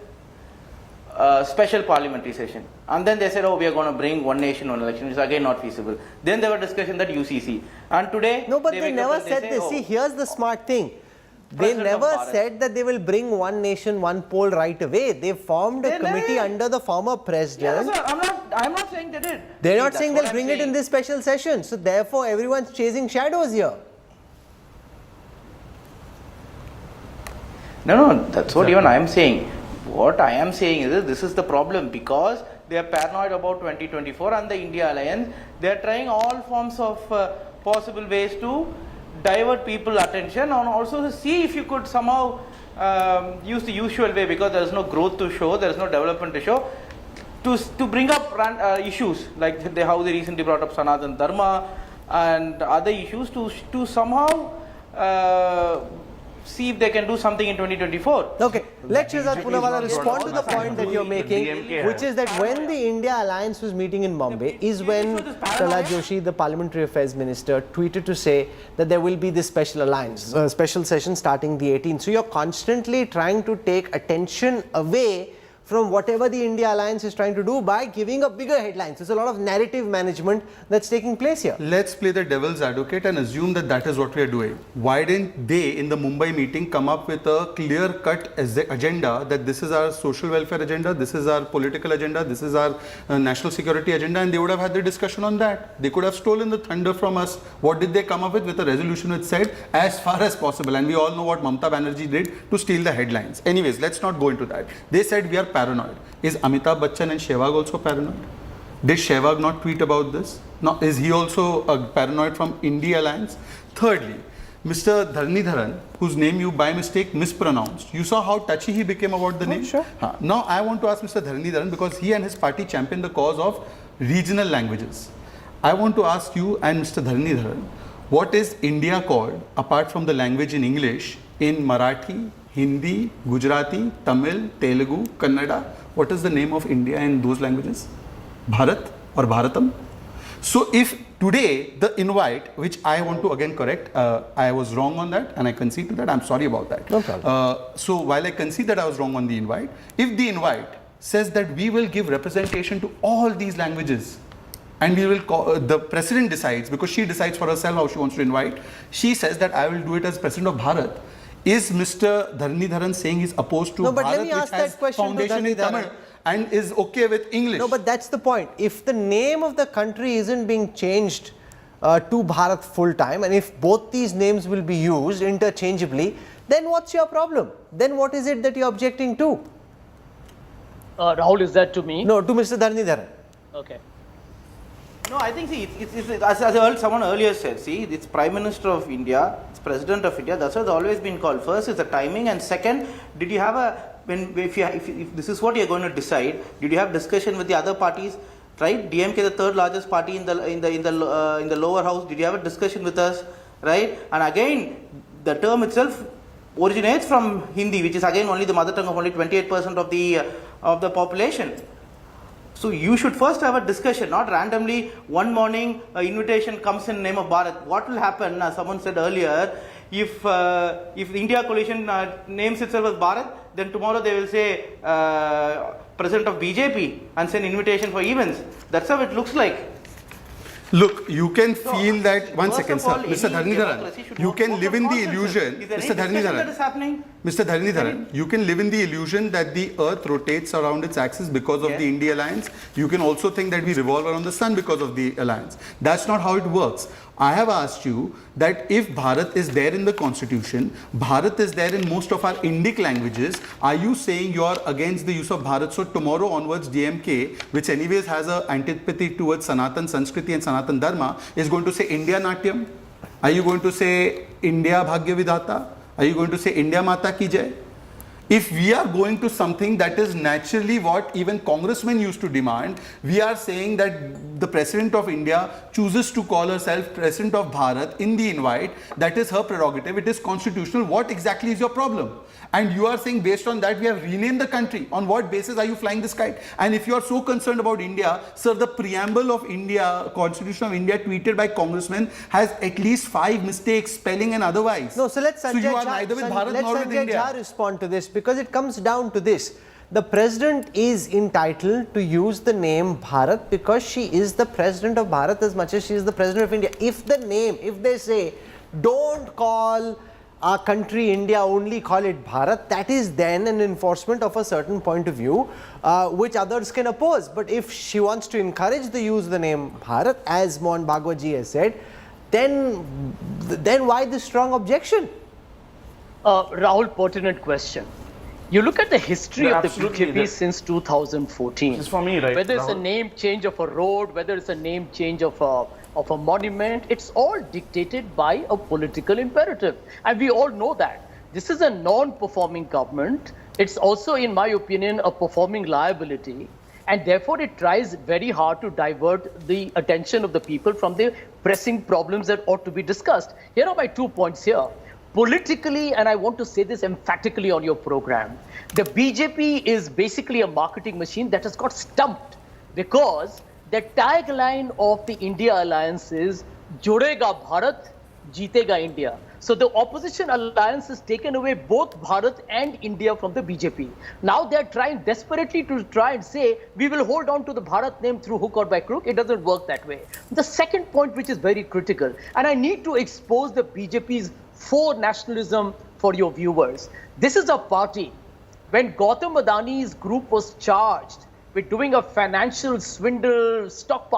a special parliamentary session. And then they said, we are going to bring one nation, one election, which is again not feasible. Then there were discussion that UCC. And today... No, but they never said this. See, here's the smart thing. They never said that they will bring one nation, one poll right away. They formed a committee under the former president. Yeah, sir, I'm not saying they did. They're not saying they'll bring it in this special session. So therefore, everyone's chasing shadows here. No, that's what even I am saying. What I am saying is that this is the problem, because they are paranoid about 2024 and the India Alliance. They are trying all forms of possible ways to divert people's attention, and also to see if you could somehow use the usual way, because there is no growth to show, there is no development to show, to bring up issues like how they recently brought up Sanatan Dharma and other issues to somehow see if they can do something in 2024. Okay, let Shehzad Poonawala respond to the point that you're making, which is that when the India Alliance was meeting in Bombay is when Prahlad Joshi, the Parliamentary Affairs Minister, tweeted to say that there will be this special alliance, special session starting the 18th. So you're constantly trying to take attention away from whatever the India Alliance is trying to do by giving a bigger headlines. There's a lot of narrative management that's taking place here. Let's play the devil's advocate and assume that that is what we are doing. Why didn't they in the Mumbai meeting come up with a clear-cut agenda that this is our social welfare agenda, this is our political agenda, this is our national security agenda, and they would have had the discussion on that. They could have stolen the thunder from us. What did they come up with? With a resolution which said as far as possible, and we all know what Mamata Banerjee did to steal the headlines. Anyways, let's not go into that. They said we are paranoid. Is Amitabh Bachchan and Sehwag also paranoid? Did Sehwag not tweet about this? No, is he also paranoid from India Alliance? Thirdly, Mr. Dharnidharan, whose name you by mistake mispronounced, you saw how touchy he became about the name? Sure. Now I want to ask Mr. Dharnidharan, because he and his party champion the cause of regional languages. I want to ask you and Mr. Dharnidharan, what is India called apart from the language in English in Marathi, Hindi, Gujarati, Tamil, Telugu, Kannada? What is the name of India in those languages? Bharat or Bharatam? So if today the invite, which I want to again correct, I was wrong on that and I concede to that, I'm sorry about that. No problem. So while I concede that I was wrong on the invite, if the invite says that we will give representation to all these languages, and we will call, the president decides, because she decides for herself how she wants to invite, she says that I will do it as president of Bharat. Is Mr. Dharnidharan saying he's opposed to Bharat, which has foundation in Tamil and is okay with English? No, but that's the point. If the name of the country isn't being changed to Bharat full time, and if both these names will be used interchangeably, then what's your problem? Then what is it that you're objecting to? Rahul, is that to me? No, to Mr. Dharnidharan. Okay. No, I think, see, as I heard someone earlier said, see, it's Prime Minister of India, it's President of India, that's what it's always been called. First is the timing, and second, did you have if this is what you're going to decide, did you have discussion with the other parties? Right, DMK, the third largest party in the lower house. Did you have a discussion with us? Right, and again, the term itself originates from Hindi, which is again only the mother tongue of only 28% of the population. So you should first have a discussion, not randomly one morning an invitation comes in the name of Bharat. What will happen, as someone said earlier, if the India coalition names itself as Bharat, then tomorrow they will say president of BJP and send invitation for events. That's how it looks like. Look, you can feel that. One second, sir. Mr. Dharanidharan, you can live in the illusion. Mr. Dharanidharan, you can live in the illusion that the earth rotates around its axis because of the India alliance. You can also think that we revolve around the sun because of the alliance. That's not how it works. I have asked you that if Bharat is there in the constitution, Bharat is there in most of our Indic languages, are you saying you are against the use of Bharat? So tomorrow onwards, DMK, which anyways has an antipathy towards Sanatan Sanskriti and Sanatan Dharma, is going to say India Natyam? Are you going to say India Bhagya Vidhata? Are you going to say India Mata Ki Jai? If we are going to something that is naturally what even congressmen used to demand, we are saying that the President of India chooses to call herself President of Bharat in the invite. That is her prerogative. It is constitutional. What exactly is your problem? And you are saying based on that we have renamed the country. On what basis are you flying this kite? And if you are so concerned about India, sir, the preamble of India, Constitution of India tweeted by congressmen has at least 5 mistakes, spelling and otherwise. No, so let Sanjay Jha respond to this, because it comes down to this. The president is entitled to use the name Bharat because she is the president of Bharat as much as she is the president of India. If they say, don't call our country India, only call it Bharat, that is then an enforcement of a certain point of view which others can oppose. But if she wants to encourage the use of the name Bharat, as Mohan Bhagwat ji has said, then why this strong objection? Rahul, pertinent question. You look at the history of the BJP since 2014. This is for me, right? Whether it's a name change of a road, whether it's a name change of a monument, it's all dictated by a political imperative. And we all know that. This is a non-performing government. It's also, in my opinion, a performing liability. And therefore, it tries very hard to divert the attention of the people from the pressing problems that ought to be discussed. Here are my 2 points here. Politically, and I want to say this emphatically on your program, the BJP is basically a marketing machine that has got stumped because the tagline of the India alliance is Jodega Bharat, Jeetega India. So the opposition alliance has taken away both Bharat and India from the BJP. Now they're trying desperately to try and say, we will hold on to the Bharat name through hook or by crook. It doesn't work that way. The second point, which is very critical, and I need to expose the BJP's for nationalism for your viewers. This is a party. When Gautam Adani's group was charged with doing a financial swindle, stock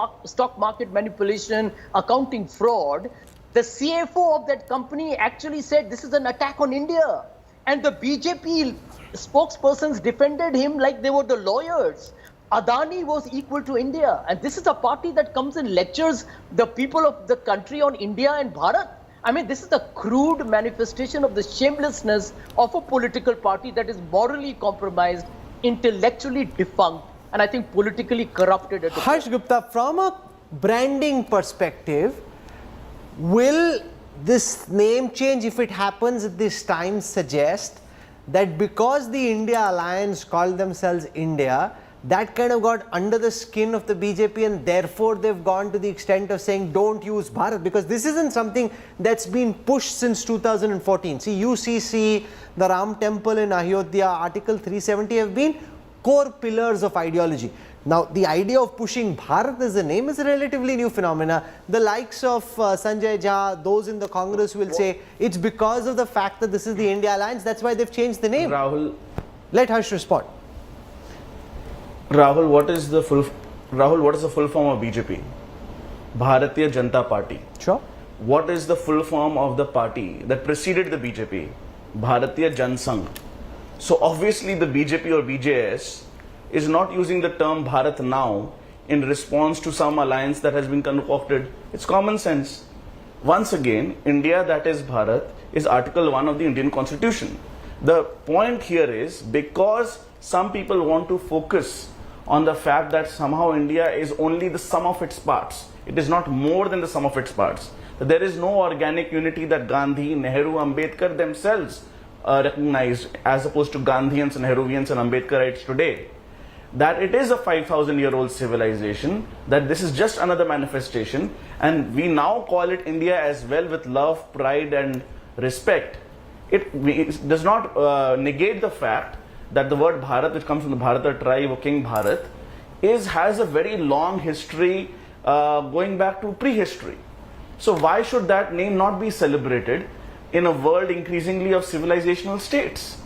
market manipulation, accounting fraud, the CFO of that company actually said this is an attack on India. And the BJP spokespersons defended him like they were the lawyers. Adani was equal to India. And this is a party that comes and lectures the people of the country on India and Bharat. I mean, this is the crude manifestation of the shamelessness of a political party that is morally compromised, intellectually defunct, and I think politically corrupted. Harsh Gupta, from a branding perspective, will this name change, if it happens at this time, suggest that because the India alliance called themselves India, that kind of got under the skin of the BJP, and therefore they've gone to the extent of saying don't use Bharat, because this isn't something that's been pushed since 2014. See, UCC, the Ram Temple in Ayodhya, Article 370 have been core pillars of ideology. Now, the idea of pushing Bharat as a name is a relatively new phenomena. The likes of Sanjay Jha, those in the Congress will say it's because of the fact that this is the India alliance, that's why they've changed the name. Rahul, let Harsh respond. Rahul, what is the full form of BJP? Bharatiya Janata Party. Sure. What is the full form of the party that preceded the BJP? Bharatiya Jan Sangh. So obviously the BJP or BJS is not using the term Bharat now in response to some alliance that has been concocted. It's common sense. Once again, India, that is Bharat, is Article 1 of the Indian Constitution. The point here is, because some people want to focus on the fact that somehow India is only the sum of its parts. It is not more than the sum of its parts. There is no organic unity that Gandhi, Nehru, Ambedkar themselves recognized, as opposed to Gandhians and Nehruvians and Ambedkarites today. That it is a 5,000-year-old civilization, that this is just another manifestation, and we now call it India as well with love, pride and respect. It does not negate the fact that the word Bharat, which comes from the Bharata tribe or King Bharat, has a very long history going back to prehistory. So why should that name not be celebrated in a world increasingly of civilizational states?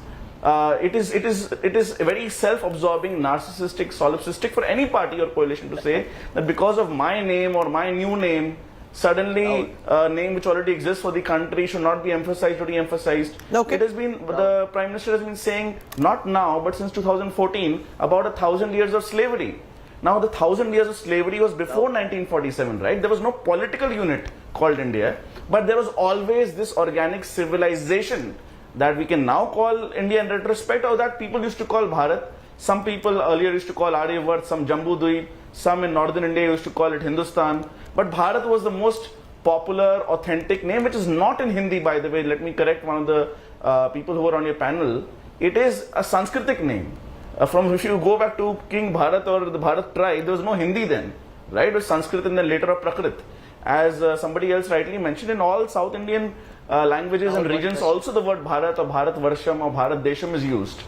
It is very self-absorbing, narcissistic, solipsistic for any party or coalition to say that because of my name or my new name, suddenly a name which already exists for the country should not be emphasized or de-emphasized. Okay. It has been, the Prime Minister has been saying, not now, but since 2014, about 1,000 years of slavery. Now, the 1,000 years of slavery was before 1947, right? There was no political unit called India, but there was always this organic civilization that we can now call India in retrospect, or that people used to call Bharat. Some people earlier used to call Aryavart, some Jambu Dweep, some in northern India used to call it Hindustan. But Bharat was the most popular, authentic name, which is not in Hindi, by the way. Let me correct one of the people who were on your panel. It is a Sanskritic name. If you go back to King Bharat or the Bharat tribe, there was no Hindi then, right? It was Sanskrit and then later Prakrit. As somebody else rightly mentioned, in all South Indian languages and regions, also the word Bharat or Bharat Varsham or Bharat Desham is used.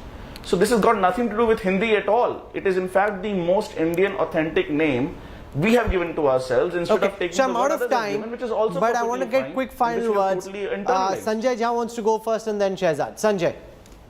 So this has got nothing to do with Hindi at all. It is in fact the most Indian authentic name we have given to ourselves instead of taking so the I'm out word of time, given, which is also but I want to get quick final words. Sanjay Jha wants to go first and then Shehzad. Sanjay.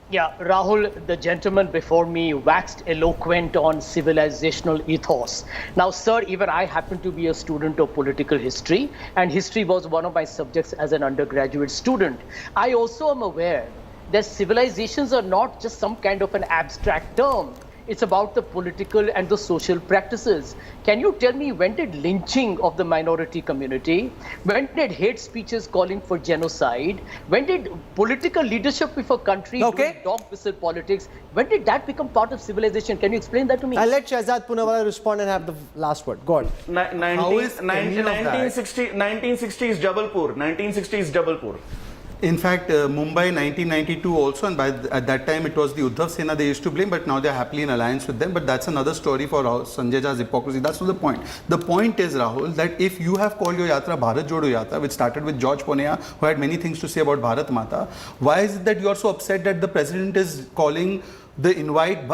Yeah, Rahul, the gentleman before me waxed eloquent on civilizational ethos. Now, sir, even I happen to be a student of political history, and history was one of my subjects as an undergraduate student. I also am aware that civilizations are not just some kind of an abstract term. It's about the political and the social practices. Can you tell me, when did lynching of the minority community, when did hate speeches calling for genocide, when did political leadership of a country doing dog whistle politics, when did that become part of civilization? Can you explain that to me? I'll let Shehzad Poonawala respond and have the last word. Go on. 1960 is Jabalpur. 1960 is Jabalpur. In fact, Mumbai 1992 also, and at that time it was the Uddhav Sena they used to blame, but now they're happily in alliance with them. But that's another story for Sanjay Jha's hypocrisy. That's not the point. The point is, Rahul, that if you have called your yatra Bharat Jodo Yatra, which started with George Ponea, who had many things to say about Bharat Mata, why is it that you are so upset that the president is calling the invite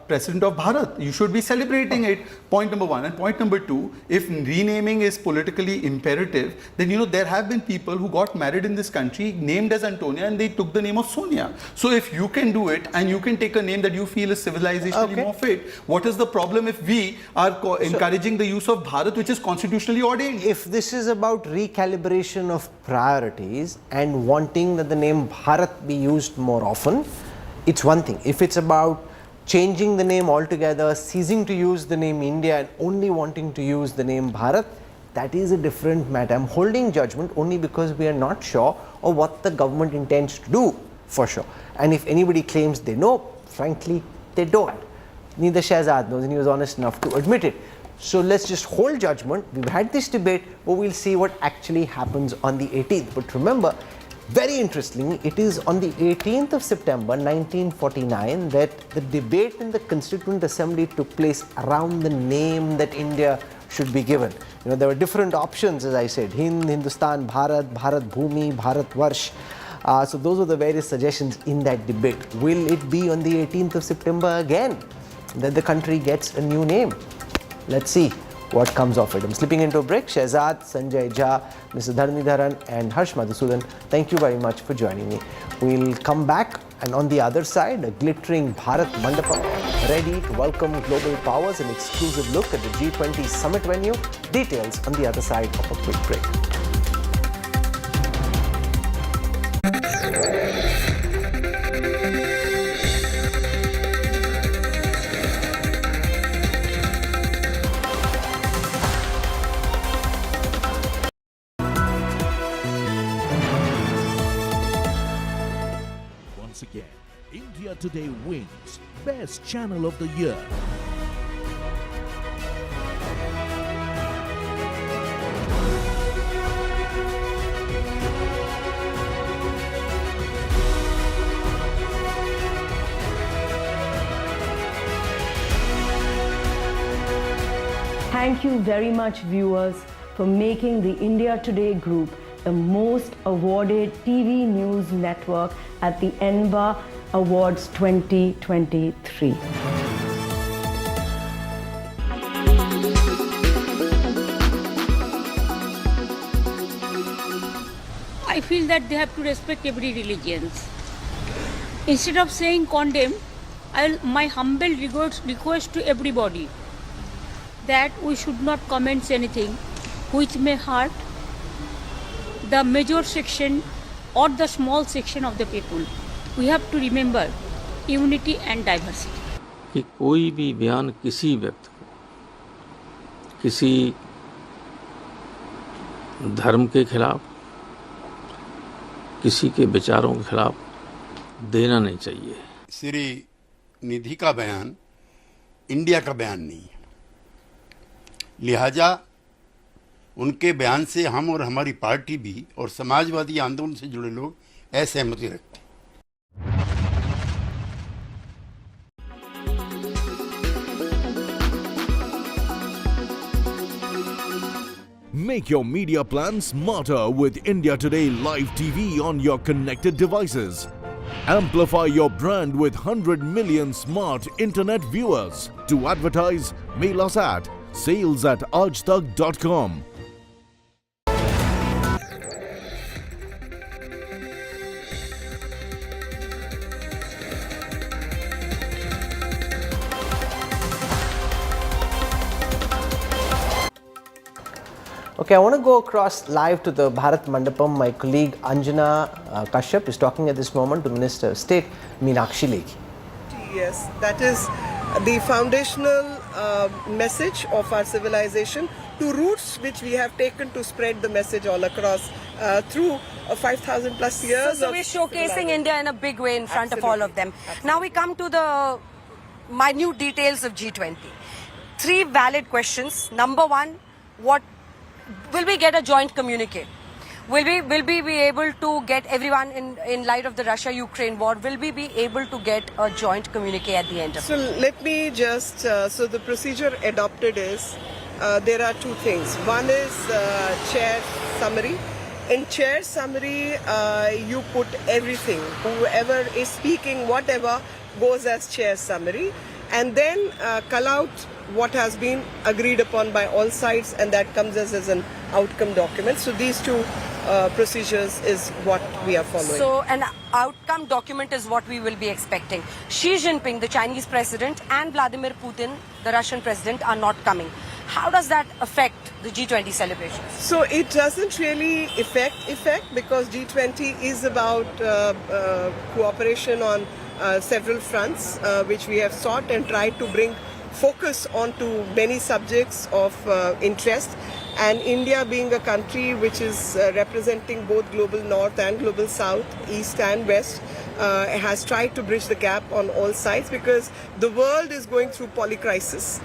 president of Bharat? You should be celebrating it, point number one. And point number two, if renaming is politically imperative, then there have been people who got married in this country named as Antonia and they took the name of Sonia. So if you can do it and you can take a name that you feel is civilizationally more fit, what is the problem if we are encouraging the use of Bharat, which is constitutionally ordained? If this is about recalibration of priorities and wanting that the name Bharat be used more often, it's one thing. If it's about changing the name altogether, ceasing to use the name India and only wanting to use the name Bharat, that is a different matter. I'm holding judgment only because we are not sure of what the government intends to do, for sure. And if anybody claims they know, frankly, they don't. Neither Shehzad knows, and he was honest enough to admit it. So let's just hold judgment. We've had this debate, but we'll see what actually happens on the 18th. But remember, very interestingly, it is on the 18th of September 1949 that the debate in the Constituent Assembly took place around the name that India should be given. There were different options, as I said, Hind, Hindustan, Bharat, Bharat Bhumi, Bharat Varsh. So those were the various suggestions in that debate. Will it be on the 18th of September again that the country gets a new name? Let's see what comes of it. I'm slipping into a break. Shehzad, Sanjay Jha, Mr. Dharnidharan and Harsh Madhusudan, thank you very much for joining me. We'll come back, and on the other side, a glittering Bharat Mandapam ready to welcome global powers, an exclusive look at the G20 summit venue. Details on the other side of a quick break. once again, India Today wins Best Channel of the Year. Thank you very much, viewers, for making the India Today Group the most awarded TV news network at the ENVA Awards 2023. I feel that they have to respect every religion. Instead of saying condemn, my humble request to everybody that we should not comment anything which may hurt the major section or the small section of the people. We have to remember unity and diversity. कि कोई भी बयान किसी व्यक्ति को किसी धर्म के खिलाफ किसी के विचारों के खिलाफ देना नहीं चाहिए। श्री निधि का बयान इंडिया का बयान नहीं है, लिहाजा उनके बयान से हम और हमारी पार्टी भी और समाजवादी आंदोलन से जुड़े लोग असहमति रखते हैं। Make your media plan smarter with India Today Live TV on your connected devices. Amplify your brand with 100 million smart internet viewers. To advertise, mail us at sales@aajtak.com. Okay, I want to go across live to the Bharat Mandapam. My colleague Anjana Kashyap is talking at this moment to Minister of State Meenakshi Lekhi. Yes, that is the foundational message of our civilization, to roots which we have taken to spread the message all across through 5,000 plus years. So we're showcasing India in a big way in front of all of them. Now we come to the minute details of G20. 3 valid questions. Number 1, what will we get a joint communique? Will we be able to get everyone in light of the Russia-Ukraine war? Will we be able to get a joint communique at the end of it? So let me just, so the procedure adopted is, there are 2 things. One is chair summary. In chair summary, you put everything. Whoever is speaking, whatever, goes as chair summary. And then call out what has been agreed upon by all sides, and that comes as an outcome document. So these 2 procedures is what we are following. So an outcome document is what we will be expecting. Xi Jinping, the Chinese president, and Vladimir Putin, the Russian president, are not coming. How does that affect the G20 celebrations? So it doesn't really affect because G20 is about cooperation on several fronts, which we have sought and tried to bring focus onto many subjects of interest. And India, being a country which is representing both global north and global south, east and west, has tried to bridge the gap on all sides, because the world is going through polycrisis.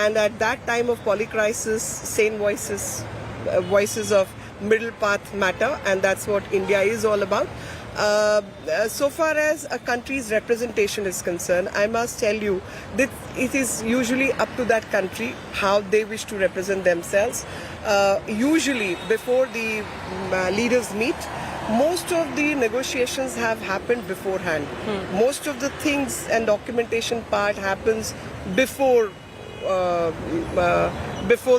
And at that time of polycrisis, sane voices of middle path matter, and that's what India is all about. So far as a country's representation is concerned, I must tell you that it is usually up to that country how they wish to represent themselves. Usually before the leaders meet, most of the negotiations have happened beforehand. Most of the things and documentation part happens before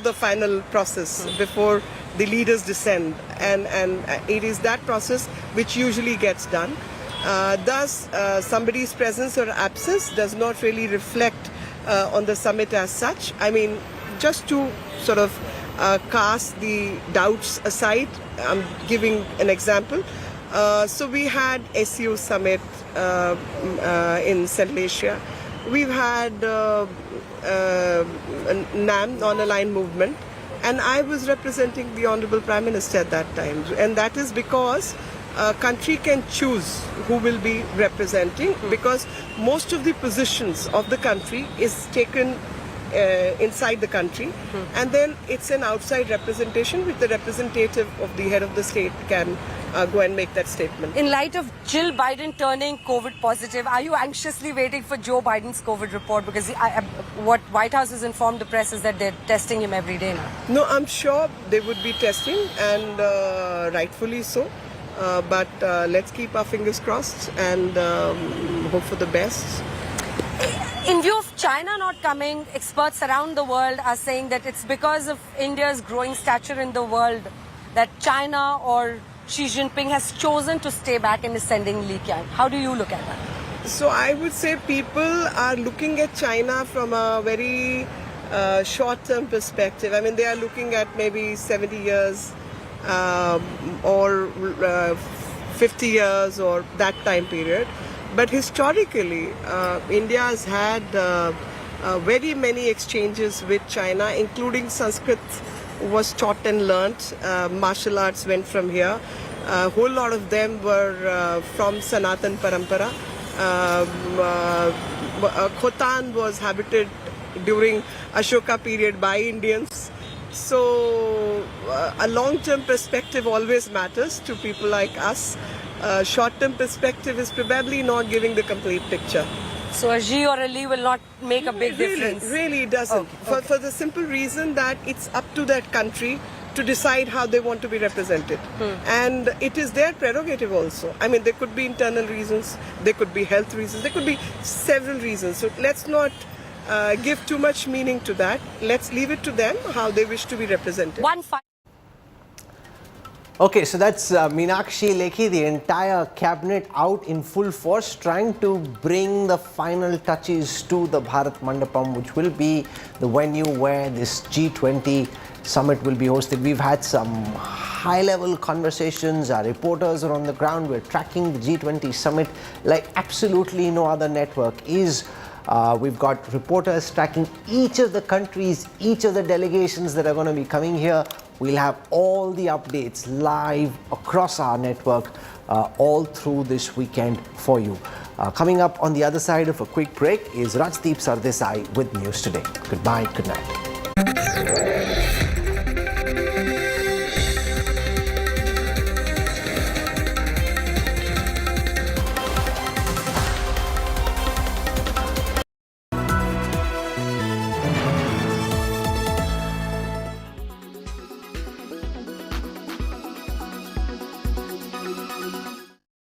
the final process, before the leaders descend, and it is that process which usually gets done. Thus, somebody's presence or absence does not really reflect on the summit as such. I mean, just to sort of cast the doubts aside, I'm giving an example. So we had SEO summit in Central Asia. We've had NAM, non-aligned movement. And I was representing the Honorable Prime Minister at that time. And that is because country can choose who will be representing, because most of the positions of the country is taken inside the country, and then it's an outside representation which the representative of the head of the state can go and make that statement. In light of Jill Biden turning COVID positive, are you anxiously waiting for Joe Biden's COVID report? Because what White House has informed the press is that they're testing him every day now. No, I'm sure they would be testing, and rightfully so. But let's keep our fingers crossed and hope for the best. In view of China not coming, experts around the world are saying that it's because of India's growing stature in the world that China or Xi Jinping has chosen to stay back and is sending Li Qiang. How do you look at that? So I would say people are looking at China from a very short-term perspective. I mean, they are looking at maybe 70 years or 50 years or that time period. But historically, India has had very many exchanges with China, including Sanskrit was taught and learnt. Martial arts went from here. A whole lot of them were from Sanatan Parampara. Khotan was habited during Ashoka period by Indians. So a long-term perspective always matters to people like us. Short-term perspective is probably not giving the complete picture. So a Xi or a Li will not make a big difference? Really, it doesn't. Okay. For the simple reason that it's up to that country to decide how they want to be represented. And it is their prerogative also. I mean, there could be internal reasons, there could be health reasons, there could be several reasons. So let's not give too much meaning to that. Let's leave it to them how they wish to be represented. Okay, so that's Meenakshi Lekhi, the entire cabinet out in full force trying to bring the final touches to the Bharat Mandapam, which will be the venue where this G20 summit will be hosted. We've had some high-level conversations. Our reporters are on the ground. We're tracking the G20 summit like absolutely no other network is. We've got reporters tracking each of the countries, each of the delegations that are going to be coming here. We'll have all the updates live across our network all through this weekend for you. Coming up on the other side of a quick break is Rajdeep Sardesai with News Today. Goodbye, good night.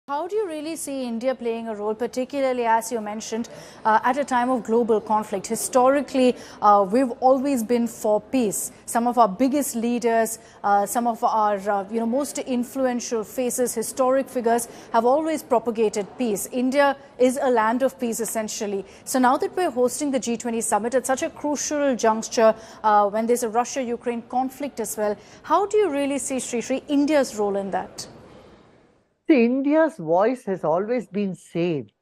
How do you really see India playing a role, particularly, as you mentioned, at a time of global conflict? Historically, we've always been for peace. Some of our biggest leaders, some of our most influential faces, historic figures, have always propagated peace. India is a land of peace, essentially. So now that we're hosting the G20 summit at such a crucial juncture, when there's a Russia-Ukraine conflict as well, how do you really see, Sri, India's role in that? India's voice has always been saved,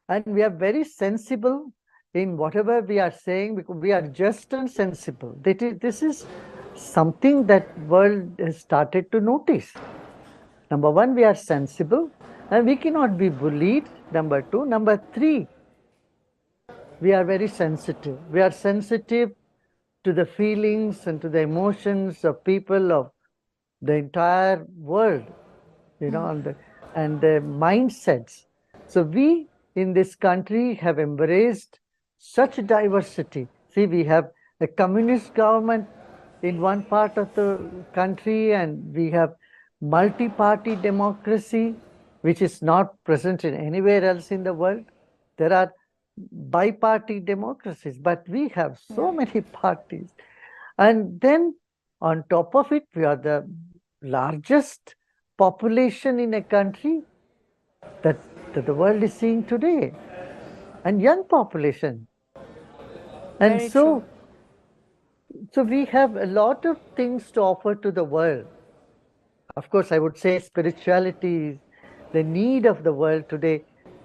and we are very sensible in whatever we are saying, because we are just and sensible. This is something that world has started to notice. Number one, we are sensible and we cannot be bullied. Number two. Number three, we are very sensitive. We are sensitive to the feelings and to the emotions of people of the entire world. And the mindsets. So we in this country have embraced such diversity. See, we have a communist government in one part of the country, and we have multi-party democracy, which is not present in anywhere else in the world. There are bi-party democracies, but we have so many parties. And then on top of it, we are the largest population in a country that the world is seeing today, and young population. And so we have a lot of things to offer to the world. Of course, I would say spirituality is the need of the world today,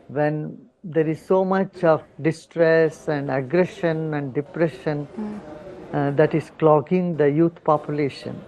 when there is so much of distress and aggression and depression that is clogging the youth population.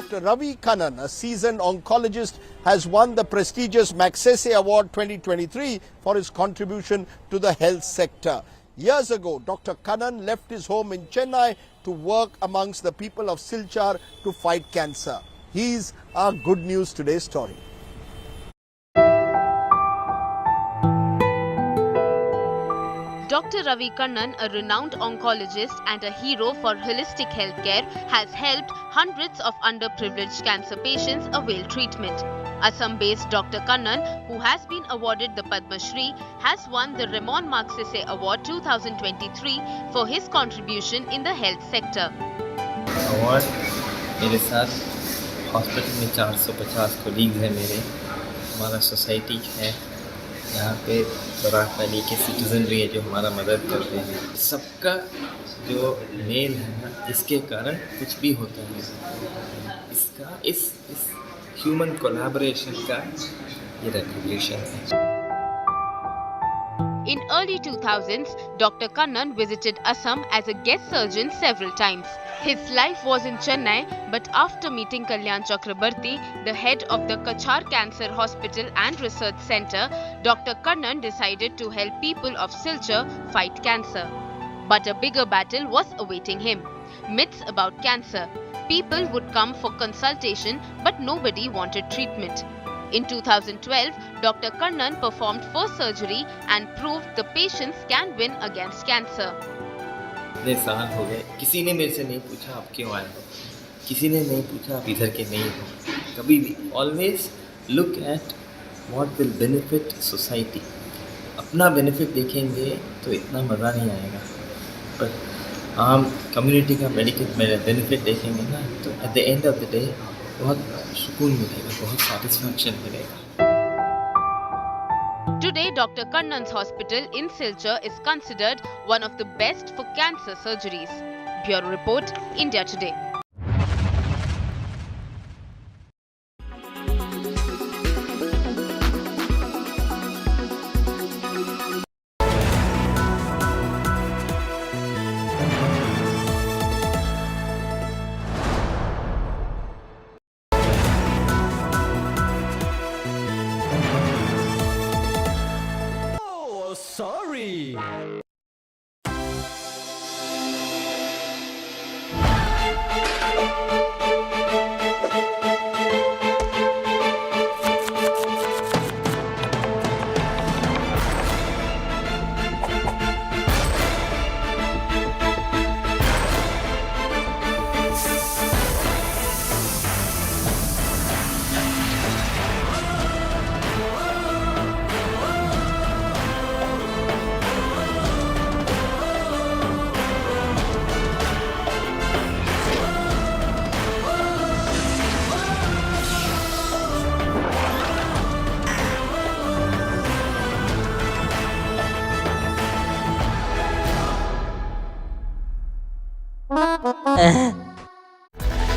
Dr. Ravi Kannan, a seasoned oncologist, has won the prestigious Magsaysay Award 2023 for his contribution to the health sector. Years ago, Dr. Kannan left his home in Chennai to work amongst the people of Silchar to fight cancer. He's our Good News Today story. Dr. Ravi Kannan, a renowned oncologist and a hero for holistic healthcare, has helped hundreds of underprivileged cancer patients avail treatment. Assam-based Dr. Kannan, who has been awarded the Padma Shri, has won the Ramon Magsaysay Award 2023 for his contribution in the health sector. Award मेरे साथ hospital में 450 colleagues हैं मेरे, हमारा society है यहाँ पे Barack valley के सिटीज़न भी है जो हमारा मदद करते हैं। सबका जो मेल है ना, इसके कारण कुछ भी होता है, इसका इस ह्यूमन कोलैबोरेशन का ये रिकॉग्निशन है। In early 2000s, Dr. Kannan visited Assam as a guest surgeon several times. His life was in Chennai, but after meeting Kalyan Chakrabarti, the head of the Kachar Cancer Hospital and Research Center, Dr. Kannan decided to help people of Silchar fight cancer. But a bigger battle was awaiting him. Myths about cancer. People would come for consultation, but nobody wanted treatment. In 2012, Dr. Kannan performed first surgery and proved the patients can win against cancer. इतने साल हो गए, किसी ने मेरे से नहीं पूछा आप क्यों आए हो, किसी ने नहीं पूछा आप इधर के नहीं हो, कभी भी। Always look at what will benefit society. अपना बेनिफिट देखेंगे तो इतना मज़ा नहीं आएगा, पर आम कम्युनिटी का मेडिकल बेनिफिट देखेंगे ना, तो at the end of the day बहुत सुकून मिलेगा, बहुत सेटिस्फैक्शन मिलेगा। Today, Dr. Kannan's hospital in Silchar is considered one of the best for cancer surgeries. Bureau Report, India Today. Sorry.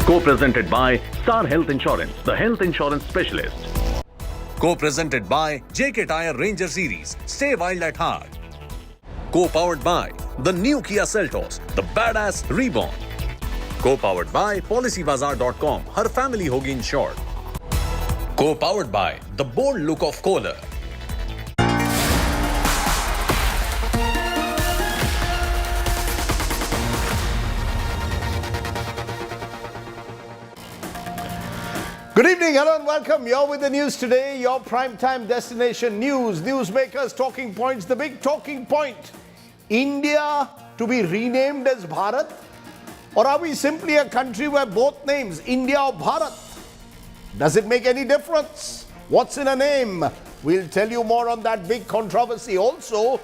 Co-presented by Star Health Insurance, the health insurance specialist. Co-presented by JK Tyre Ranger Series, stay wild at heart. Co-powered by the new Kia Seltos, the badass reborn. Co-powered by PolicyBazaar.com, her family hogi insured. Co-powered by the bold look of Kohler. Good evening, hello and welcome. You're with the news today, your primetime destination news. Newsmakers, talking points, the big talking point. India to be renamed as Bharat? Or are we simply a country where both names, India or Bharat? Does it make any difference? What's in a name? We'll tell you more on that big controversy. Also,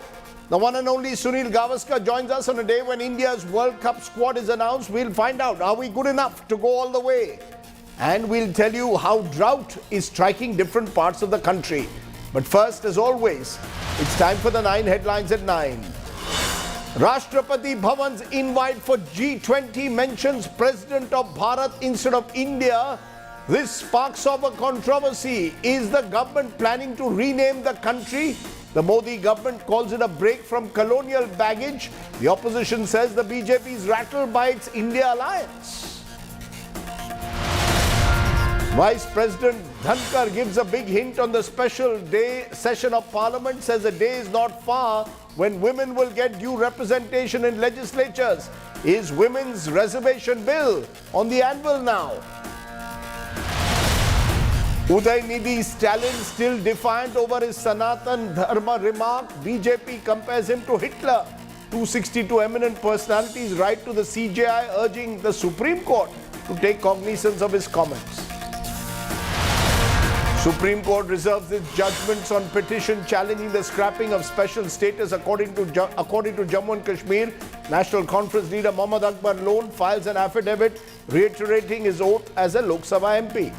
the one and only Sunil Gavaskar joins us on a day when India's World Cup squad is announced. We'll find out, are we good enough to go all the way? And we'll tell you how drought is striking different parts of the country. But first, as always, it's time for the 9 headlines at 9. Rashtrapati Bhavan's invite for G20 mentions President of Bharat instead of India. This sparks off a controversy. Is the government planning to rename the country? The Modi government calls it a break from colonial baggage. The opposition says the BJP is rattled by its India alliance. Vice President Dhankar gives a big hint on the special day session of Parliament, says the day is not far when women will get due representation in legislatures. Is women's reservation bill on the anvil now? Udaynidhi's talent still defiant over his Sanatan Dharma remark. BJP compares him to Hitler. 262 eminent personalities write to the CJI urging the Supreme Court to take cognizance of his comments. Supreme Court reserves its judgments on petition challenging the scrapping of special status according to Jammu and Kashmir. National Conference leader Mohammad Akbar Lone files an affidavit reiterating his oath as a Lok Sabha MP.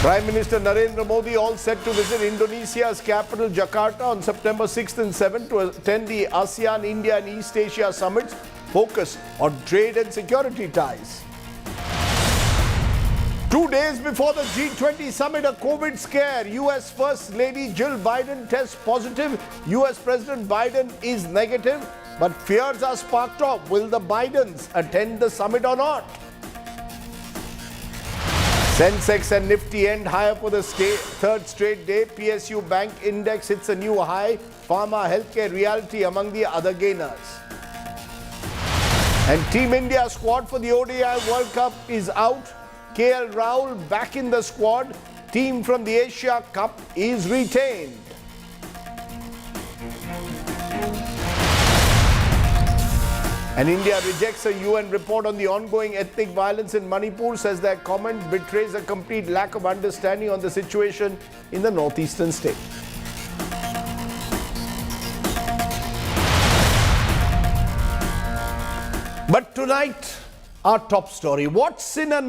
Prime Minister Narendra Modi all set to visit Indonesia's capital Jakarta on September 6th and 7th to attend the ASEAN, India and East Asia summits focused on trade and security ties. 2 days before the G20 summit, a COVID scare. US First Lady Jill Biden tests positive. US President Biden is negative, but fears are sparked off. Will the Bidens attend the summit or not? Sensex and Nifty end higher for the third straight day. PSU Bank Index hits a new high. Pharma, Healthcare, Realty among the other gainers. And Team India squad for the ODI World Cup is out. KL Rahul back in the squad. Team from the Asia Cup is retained. And India rejects a UN report on the ongoing ethnic violence in Manipur, says their comment betrays a complete lack of understanding on the situation in the northeastern state. But tonight, our top story. What's in a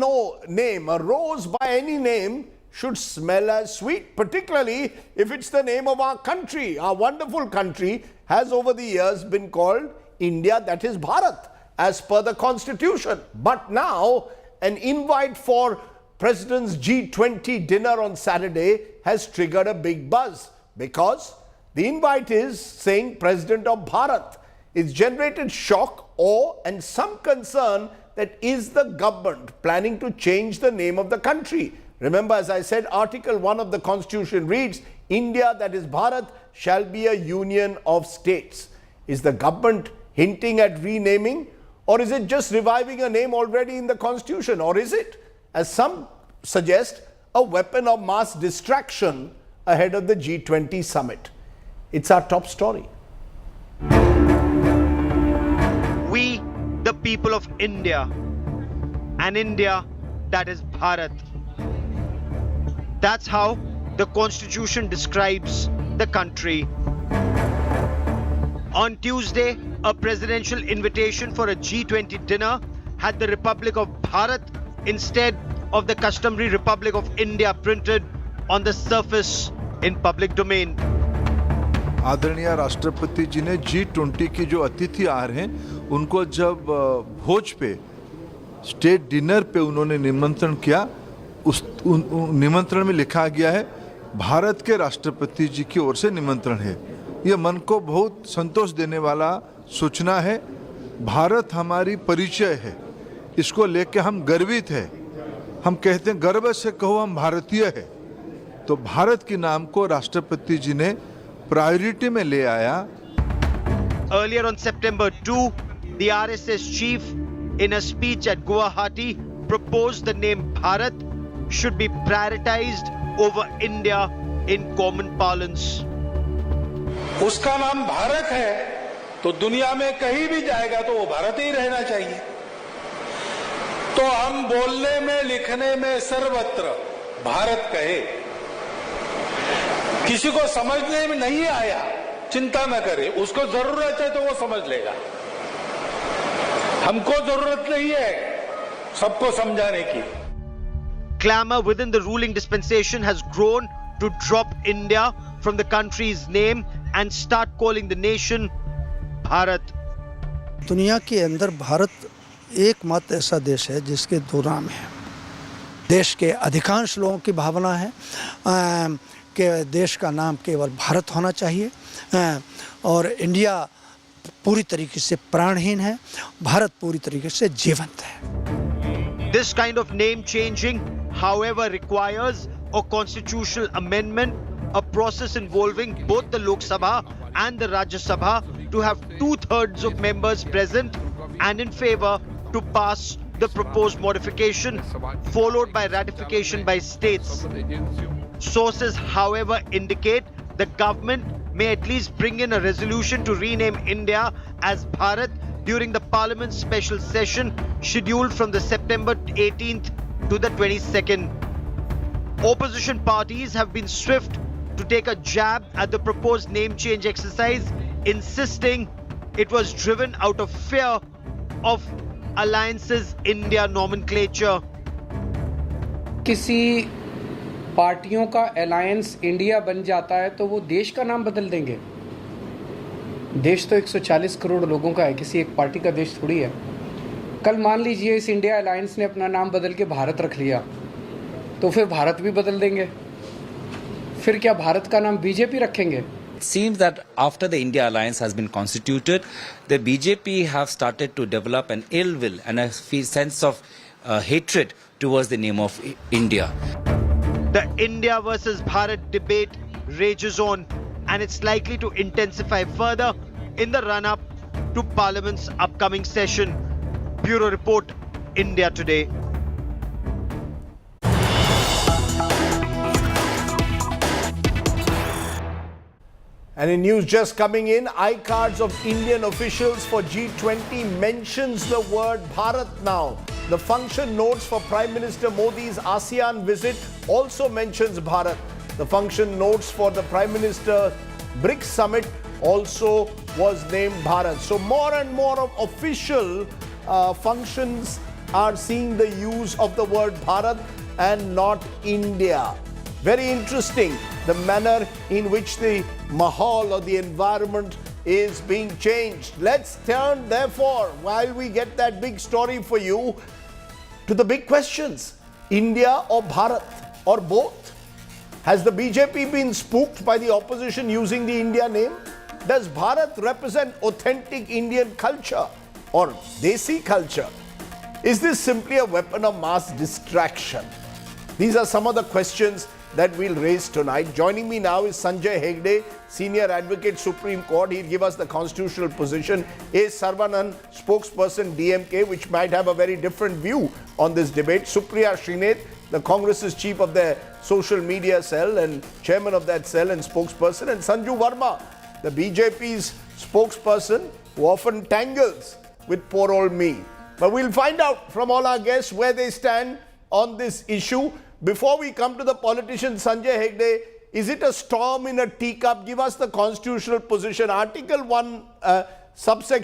name? A rose by any name should smell as sweet, particularly if it's the name of our country. Our wonderful country has over the years been called India, that is Bharat, as per the constitution. But now, an invite for President's G20 dinner on Saturday has triggered a big buzz because the invite is saying President of Bharat. It's generated shock, awe and some concern that is the government planning to change the name of the country. Remember, as I said, Article 1 of the Constitution reads, India, that is Bharat, shall be a union of states. Is the government hinting at renaming, or is it just reviving a name already in the Constitution? Or is it, as some suggest, a weapon of mass distraction ahead of the G20 summit? It's our top story. We, the people of India, and India, that is Bharat. That's how the Constitution describes the country. On Tuesday, a presidential invitation for a G20 dinner had the Republic of Bharat instead of the customary Republic of India printed on the surface in public domain. आदरणीय राष्ट्रपति जी ने G20 की जो अतिथि आ रहे हैं उनको जब भोज पे स्टेट डिनर पे उन्होंने निमंत्रण किया, उस निमंत्रण में लिखा गया है भारत के राष्ट्रपति जी की ओर से निमंत्रण है। ये मन को बहुत संतोष देने वाला सूचना है। भारत हमारी परिचय है, इसको लेके हम गर्वित हैं। हम कहते हैं गर्व से कहो हम भारतीय हैं। तो भारत के नाम को राष्ट्रपति जी ने प्रायोरिटी में ले आया। Earlier on September 2, the RSS chief in a speech at Guwahati proposed the name Bharat should be prioritized over India in common parlance. उसका नाम भारत है तो दुनिया में कहीं भी जाएगा तो वो भारत ही रहना चाहिए। तो हम बोलने में लिखने में सर्वत्र भारत कहे। किसी को समझने में नहीं आया, चिंता न करे, उसको जरूरत है तो वो समझ लेगा। हमको जरूरत नहीं है सबको समझाने की। Clamor within the ruling dispensation has grown to drop India from the country's name and start calling the nation Bharat. दुनिया के अंदर भारत एकमात्र ऐसा देश है जिसके दो नाम हैं। देश के अधिकांश लोगों की भावना है कि देश का नाम केवल भारत होना चाहिए और इंडिया पूरी तरीके से प्राणहीन है, भारत पूरी तरीके से जीवंत है। This kind of name changing, however, requires a constitutional amendment, a process involving both the Lok Sabha and the Rajya Sabha to have 2/3 of members present and in favor to pass the proposed modification, followed by ratification by states. Sources, however, indicate the government may at least bring in a resolution to rename India as Bharat during the Parliament's special session scheduled from the September 18th to the 22nd. Opposition parties have been swift to take a jab at the proposed name change exercise, insisting it was driven out of fear of Alliance's India nomenclature. किसी पार्टियों का alliance India बन जाता है तो वो देश का नाम बदल देंगे। देश तो 140 करोड़ लोगों का है, किसी एक पार्टी का देश थोड़ी है। कल मान लीजिए इस इंडिया अलायंस ने अपना नाम बदल के भारत रख लिया, तो फिर भारत भी बदल देंगे। फिर क्या भारत का नाम बीजेपी रखेंगे? It seems that after the India alliance has been constituted, the BJP have started to develop an ill will and a sense of hatred towards the name of India. The India versus Bharat debate rages on, and it's likely to intensify further in the run-up to Parliament's upcoming session. Bureau Report, India Today. And in news just coming in, iCards of Indian officials for G20 mentions the word Bharat now. The function notes for Prime Minister Modi's ASEAN visit also mentions Bharat. The function notes for the Prime Minister BRICS summit also was named Bharat. So more and more of official functions are seeing the use of the word Bharat and not India. Very interesting, the manner in which the mahal or the environment is being changed. Let's turn, therefore, while we get that big story for you, to the big questions. India or Bharat or both? Has the BJP been spooked by the opposition using the India name? Does Bharat represent authentic Indian culture or Desi culture? Is this simply a weapon of mass distraction? These are some of the questions that we'll raise tonight. Joining me now is Sanjay Hegde, Senior Advocate, Supreme Court. He'll give us the constitutional position. A. Sarvanan, spokesperson, DMK, which might have a very different view on this debate. Supriya Srinath, the Congress's chief of their social media cell and chairman of that cell and spokesperson. And Sanju Verma, the BJP's spokesperson, who often tangles with poor old me. But we'll find out from all our guests where they stand on this issue. Before we come to the politician, Sanjay Hegde, is it a storm in a teacup? Give us the constitutional position. Article 1, subsection